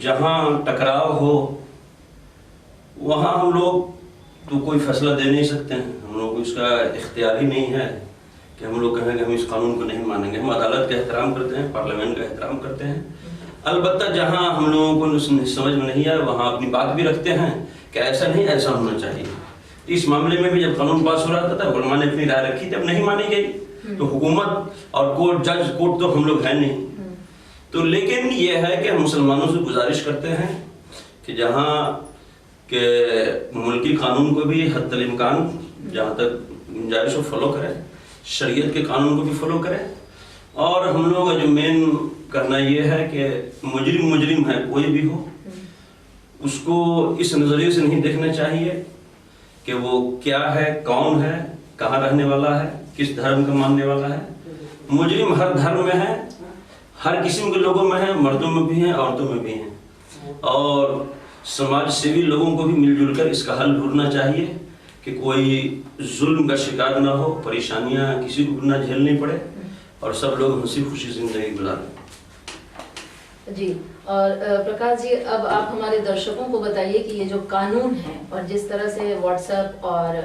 S2: जहाँ टकराव हो वहाँ हम लोग तो कोई फैसला दे नहीं सकते हैं, हम लोग को इसका इख्तियार ही नहीं है कि हम लोग कहें कि हम इस कानून को नहीं मानेंगे। हम अदालत का एहतराम करते हैं, पार्लियामेंट का एहतराम करते हैं। अलबत्ता जहाँ हम लोगों को समझ में नहीं आए वहाँ अपनी बात भी रखते हैं कि ऐसा नहीं ऐसा होना चाहिए। इस मामले में भी जब कानून पास हो रहा था उलमा ने अपनी राय रखी, जब नहीं मानी गई तो हुकूमत और कोर्ट, जज कोर्ट तो हम लोग हैं नहीं। तो लेकिन ये है कि हम मुसलमानों से गुजारिश करते हैं कि जहाँ के मुल्की कानून को भी हद तक इम्कान जहाँ तक गुंजाइश हो फॉलो करें, शरीयत के कानून को भी फॉलो करें। और हम लोग का जो मेन करना ये है कि मुजरिम है कोई भी हो, उसको इस नज़रिए से नहीं देखना चाहिए कि वो क्या है, कौन है, कहाँ रहने वाला है, किस धर्म का मानने वाला है। मुजरिम हर धर्म में है, हर किस्म के लोगों में है, मर्दों में भी हैं, औरतों में भी हैं। और समाज सेवी लोगों को भी मिलजुल कर इसका हल ढूंढना चाहिए कि कोई जुल्म का शिकार ना हो, परेशानियां किसी को ना झेलनी पड़े और सब लोग हंसी खुशी जिंदगी गुजारें।
S1: जी, और प्रकाश जी, अब आप हमारे दर्शकों को बताइए कि ये जो कानून है और जिस तरह से व्हाट्सएप और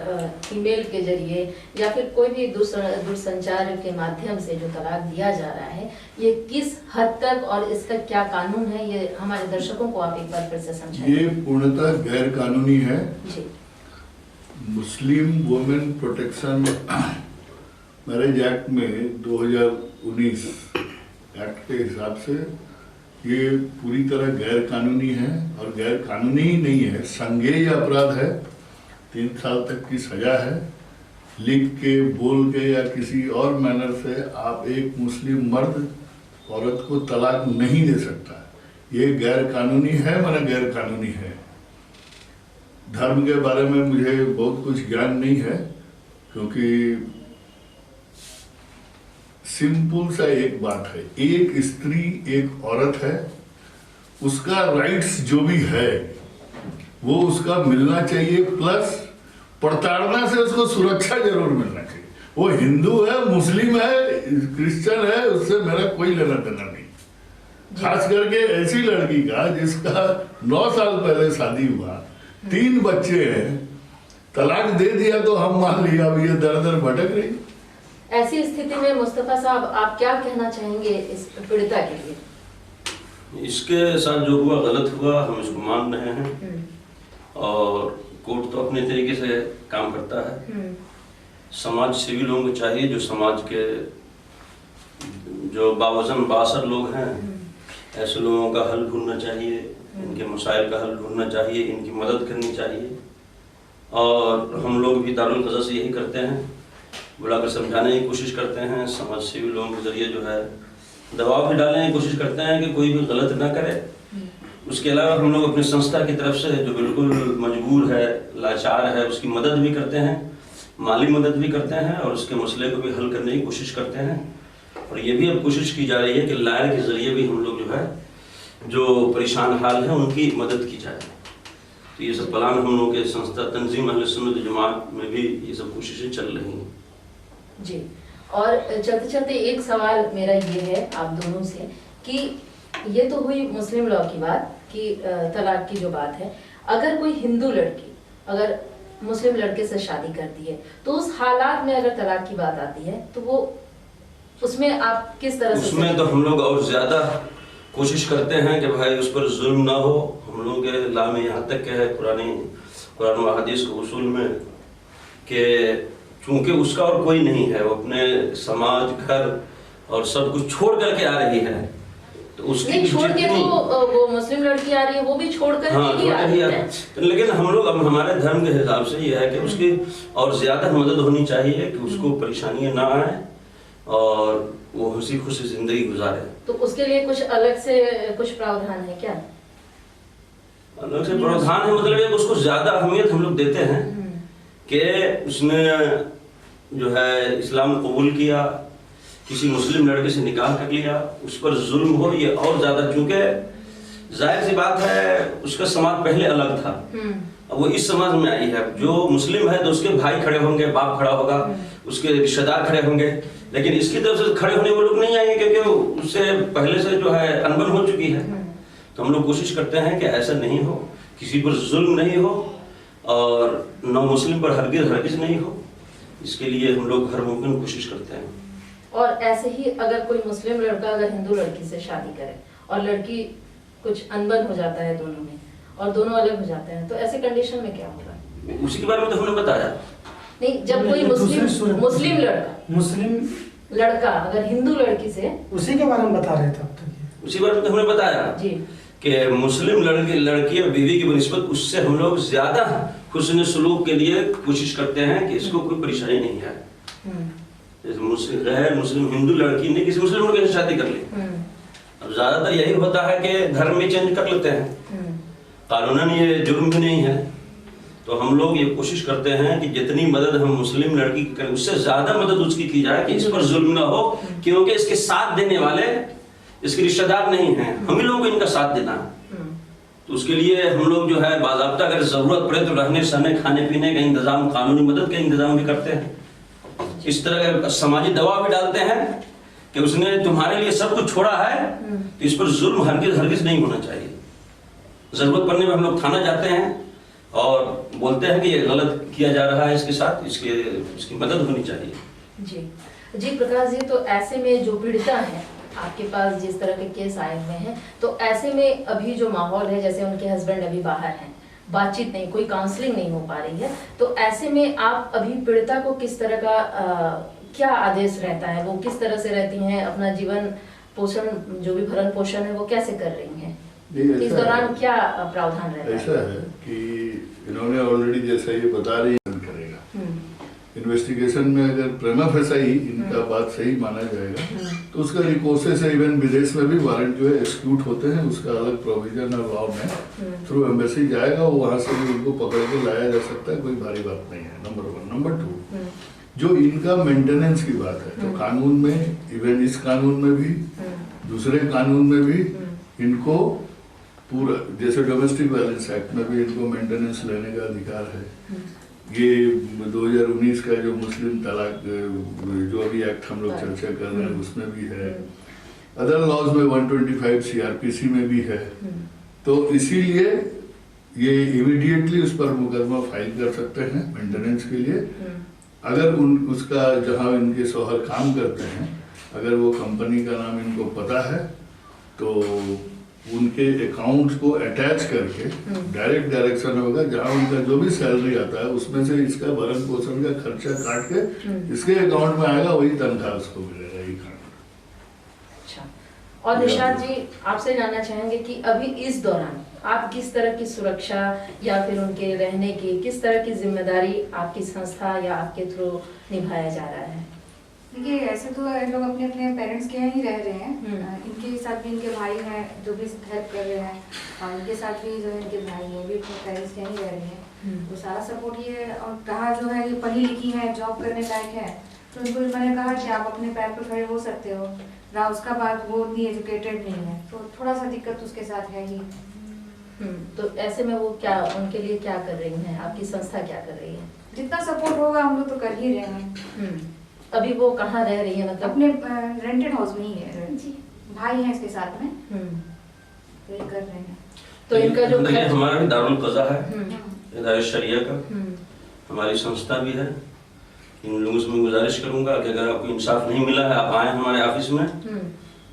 S1: ईमेल के जरिए या फिर कोई भी दूरसंचार के माध्यम से जो तलाक दिया जा रहा है, ये किस हद तक और इसका क्या कानून है, ये हमारे दर्शकों को आप एक बार फिर से समझाइए।
S4: ये पूर्णतः गैर कानूनी है।
S1: जी।
S4: Muslim women protection marriage act में 2019 एक्ट के हिसाब से ये पूरी तरह गैर कानूनी है, और गैर कानूनी ही नहीं है, संज्ञेय अपराध है। 3 साल तक की सजा है। लिख के, बोल के या किसी और मैनर से आप एक मुस्लिम मर्द औरत को तलाक नहीं दे सकता। ये गैर कानूनी है, माना गैर कानूनी है। धर्म के बारे में मुझे बहुत कुछ ज्ञान नहीं है, क्योंकि सिंपल सा एक बात है, एक स्त्री एक औरत है, उसका राइट्स जो भी है वो उसका मिलना चाहिए, प्लस प्रताड़ना से उसको सुरक्षा जरूर मिलना चाहिए। वो हिंदू है, मुस्लिम है, क्रिश्चियन है, उससे मेरा कोई लेना देना नहीं। खास करके ऐसी लड़की का जिसका 9 साल पहले शादी हुआ, 3 बच्चे हैं, तलाक दे दिया तो हम मान लिया अब ये दर दर भटक रही।
S1: ऐसी स्थिति में मुस्तफा साहब आप क्या कहना चाहेंगे इस पीड़िता के लिए?
S2: इसके साथ जो हुआ गलत हुआ, हम इसको मान रहे हैं और कोर्ट तो अपने तरीके से काम करता है। समाज सेवी लोगों को चाहिए, जो समाज के जो बावजन बासर लोग हैं, ऐसे लोगों का हल ढूंढना चाहिए, इनके मसाइल का हल ढूंढना चाहिए, इनकी मदद करनी चाहिए। और हम लोग भी दारुल क़ज़ा से यही करते हैं, बुलाकर समझाने की कोशिश करते हैं, समाज सेवी लोगों के जरिए जो है दबाव भी डालने की कोशिश करते हैं कि कोई भी गलत ना करे। उसके अलावा हम लोग अपनी संस्था की तरफ से जो बिल्कुल मजबूर है, लाचार है, उसकी मदद भी करते हैं, माली मदद भी करते हैं और उसके मसले को भी हल करने की कोशिश करते हैं। और ये भी अब कोशिश की जा रही है कि लायर के जरिए भी हम लोग जो है जो परेशान हाल है उनकी मदद की जाए। तो ये सब प्लान हम लोग के संस्था तंजीम अहले सुन्नत जमात में भी ये सब कोशिशें चल रही हैं।
S1: जी, और चलते चलते एक सवाल मेरा ये है आप दोनों से कि ये तो हुई मुस्लिम लॉ की बात कि तलाक की जो बात है, अगर कोई हिंदू लड़की अगर मुस्लिम लड़के से शादी करती है तो उस हालात में अगर तलाक की बात आती है तो वो उसमें आप किस तरह से?
S2: उसमें तो हम लोग और ज्यादा कोशिश करते हैं कि भाई उस पर जुल्म ना हो। हम लोग के ला में यहाँ तक है कुरान व हदीस के उसूल में कि चूंकि उसका और कोई नहीं है, वो अपने समाज, घर और सब कुछ छोड़ करके आ रही है, तो उसकी
S1: नहीं छोड़ के तो वो मुस्लिम लड़की आ रही है, वो भी छोड़ कर ही आ रही है।
S2: लेकिन हम लोग अब हमारे धर्म के हिसाब से ये है कि उसकी और ज्यादा मदद होनी चाहिए कि उसको परेशानियां ना आए और वो हंसी खुशी जिंदगी गुजारे।
S1: तो उसके लिए कुछ अलग से कुछ प्रावधान है क्या?
S2: अलग से प्रावधान है, मतलब उसको ज्यादा अहमियत हम लोग देते हैं कि उसने जो है इस्लाम कबूल किया, किसी मुस्लिम लड़के से निकाह कर लिया, उस पर जुल्म हो, ये और ज्यादा, क्योंकि जाहिर सी बात है उसका समाज पहले अलग था, अब वो इस समाज में आई है। जो मुस्लिम है तो उसके भाई खड़े होंगे, बाप खड़ा होगा, उसके रिश्तेदार खड़े होंगे, लेकिन इसकी तरफ से खड़े होने वो लोग नहीं आएंगे क्योंकि उससे पहले से जो है अनबन हो चुकी है। तो हम लोग कोशिश करते हैं कि ऐसा नहीं हो, किसी पर जुल्म नहीं हो और नौ मुस्लिम पर हरगिज नहीं हो, इसके लिए हम लोग हर मुमकिन कोशिश करते हैं।
S1: और ऐसे ही अगर कोई मुस्लिम लड़का अगर हिंदू लड़की से शादी करे और लड़की कुछ अनबन हो जाता है दोनों में और दोनों अलग हो जाते हैं, तो ऐसे कंडीशन में क्या होगा?
S2: उसी के बारे में तो हमने बताया।
S1: नहीं, जब कोई मुस्लिम लड़का अगर हिंदू लड़की से,
S5: उसी के बारे में बता रहे थे अब तक,
S2: उसी बारे में तो हमने बताया
S1: जी
S2: कि मुस्लिम लड़की और बीवी की बनिस्बत उससे हम लोग ज्यादा हुस्न सलूक के लिए कोशिश करते हैं कि इसको कोई परेशानी नहीं है। जैसे गैर मुस्लिम हिंदू लड़की ने किसी मुस्लिम लड़के से शादी कर ली, अब ज्यादातर यही होता है कि धर्म में चेंज कर लेते हैं, कानूनन ये जुर्म भी नहीं है। तो हम लोग ये कोशिश करते हैं कि जितनी मदद हम मुस्लिम लड़की की करें उससे ज्यादा मदद उसकी की जाए कि इस पर जुल्म ना हो, क्योंकि इसके साथ देने वाले इसके रिश्तेदार नहीं हैं, हम ही लोगों को इनका साथ देना है। तो उसके लिए हम लोग जो है बाज़ाब्ता अगर जरूरत पड़े तो रहने सहने खाने पीने का इंतजाम, कानूनी मदद का इंतजाम भी करते हैं। इस तरह का समाजी दबाव भी डालते हैं कि उसने तुम्हारे लिए सब कुछ छोड़ा है तो इस पर जुल्म हरगिज नहीं होना चाहिए। जरूरत पड़ने में हम लोग थाना जाते हैं और बोलते हैं कि ये गलत किया जा रहा है इसके साथ, इसकी मदद होनी चाहिए।
S1: जी प्रकाश जी, तो ऐसे में जो पीड़िता है आपके पास जिस तरह के केस आए हुए हैं, तो ऐसे में अभी जो माहौल है, जैसे उनके हस्बैंड अभी बाहर हैं, बातचीत नहीं, कोई काउंसलिंग नहीं हो पा रही है, तो ऐसे में आप अभी पीड़िता को किस तरह का क्या आदेश रहता है, वो किस तरह से रहती हैं, अपना जीवन पोषण जो भी भरण पोषण है वो कैसे कर रही हैं, इस दौरान क्या प्रावधान रहता है?
S4: ऐसा है कि इन्होंने ऑलरेडी जैसा ये बता रही है करेगा, इन्वेस्टिगेशन में अगर प्रेमा फेसाई इनका बात सही माना जाएगा तो उसका रिकोर्से से इवन विदेश में भी वारंट जो है एक्सक्यूट होते हैं, उसका अलग प्रोविजन और लॉ में थ्रू एम्बेसी जाएगा, वो वहां से भी उनको पकड़ के लाया जा सकता है, कोई भारी बात नहीं है। नंबर 1। नंबर 2, जो इनका मेंटेनेंस की बात है तो कानून में, इवन इस कानून में भी, दूसरे कानून में भी इनको पूरा, जैसे डोमेस्टिक वायलेंस एक्ट में भी इनको मेंटेनेंस लेने का अधिकार है। ये 2019 का जो मुस्लिम तलाक जो अभी एक्ट हम लोग चर्चा कर रहे हैं उसमें भी है, अदर लॉज में 125 CRPC में भी है। तो इसीलिए ये इमीडिएटली उस पर मुकदमा फाइल कर सकते हैं मेंटेनेंस के लिए। अगर उसका जहां इनके शौहर काम करते हैं, अगर वो कंपनी का नाम इनको पता है तो उनके अकाउंट को अटैच करके डायरेक्ट डायरेक्शन होगा, जहां उनका जो भी सैलरी आता है उसमें से इसका भरण पोषण का खर्चा काट के इसके अकाउंट में आएगा, वही तनख्वाह उसको मिलेगा। ये
S1: अच्छा, और निशाद जी आपसे जानना चाहेंगे कि अभी इस दौरान आप किस तरह की सुरक्षा या फिर उनके रहने की किस तरह की जिम्मेदारी आपकी संस्था या आपके थ्रू निभाया जा रहा है?
S6: देखिए, ऐसे तो लोग अपने अपने पेरेंट्स के यहाँ ही रह रहे हैं, इनके साथ भी इनके भाई हैं जो भी हेल्प कर रहे हैं, और इनके साथ भी जो इनके भाई हैं भी अपने पेरेंट्स के यहाँ ही रह रहे हैं। तो सारा सपोर्ट ये है, और कहा जो है ये पढ़ी लिखी है, जॉब करने लायक है, तो उनको मैंने कहा कि आप अपने पैर पर खड़े हो सकते हो। रहा उसका बात, वो उतनी एजुकेटेड नहीं है तो थोड़ा सा दिक्कत उसके साथ है ही।
S1: तो ऐसे में वो क्या, उनके लिए क्या कर रही हैं, आपकी संस्था क्या कर रही है?
S6: जितना सपोर्ट होगा हम लोग तो कर ही रहे हैं।
S1: अभी वो कहाँ रह रही है? मतलब
S6: अपने रेंटेड हाउस में ही है जी, भाई है इसके साथ में, तो ये कर रहे हैं।
S1: तो इनका जो
S2: हमारा भी दारुल कज़ा है, इदारे शरिया का हमारी संस्था भी है। इन लोगों से मैं गुजारिश करूंगा कि अगर आपको इंसाफ नहीं मिला है, आप आए हमारे ऑफिस में,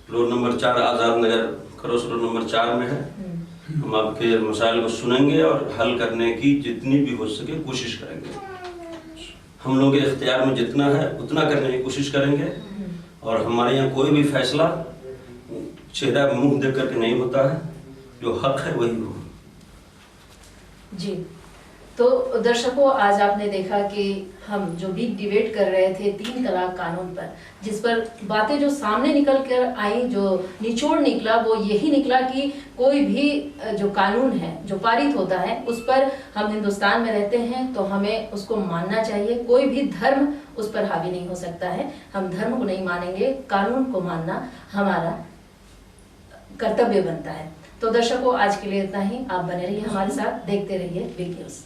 S2: floor number 4 Azad Nagar खरोस road number 4 में है। हम आपके मसाइल को सुनेंगे और हल करने की जितनी भी हो सके कोशिश करेंगे। हम लोग के इख्तियार में जितना है उतना करने की कोशिश करेंगे। और हमारे यहाँ कोई भी फैसला चेहरा मुंह देख करके नहीं होता है, जो हक है वही हो।
S1: जी, तो दर्शकों, आज आपने देखा कि हम जो बिग डिबेट कर रहे थे 3 तलाक कानून पर, जिस पर बातें जो सामने निकल कर आई, जो निचोड़ निकला वो यही निकला कि कोई भी जो कानून है जो पारित होता है उस पर हम हिंदुस्तान में रहते हैं तो हमें उसको मानना चाहिए। कोई भी धर्म उस पर हावी नहीं हो सकता है। हम धर्म को नहीं मानेंगे, कानून को मानना हमारा कर्तव्य बनता है। तो दर्शकों, आज के लिए इतना ही। आप बने रहिए हमारे साथ, देखते रहिए बिग न्यूज़।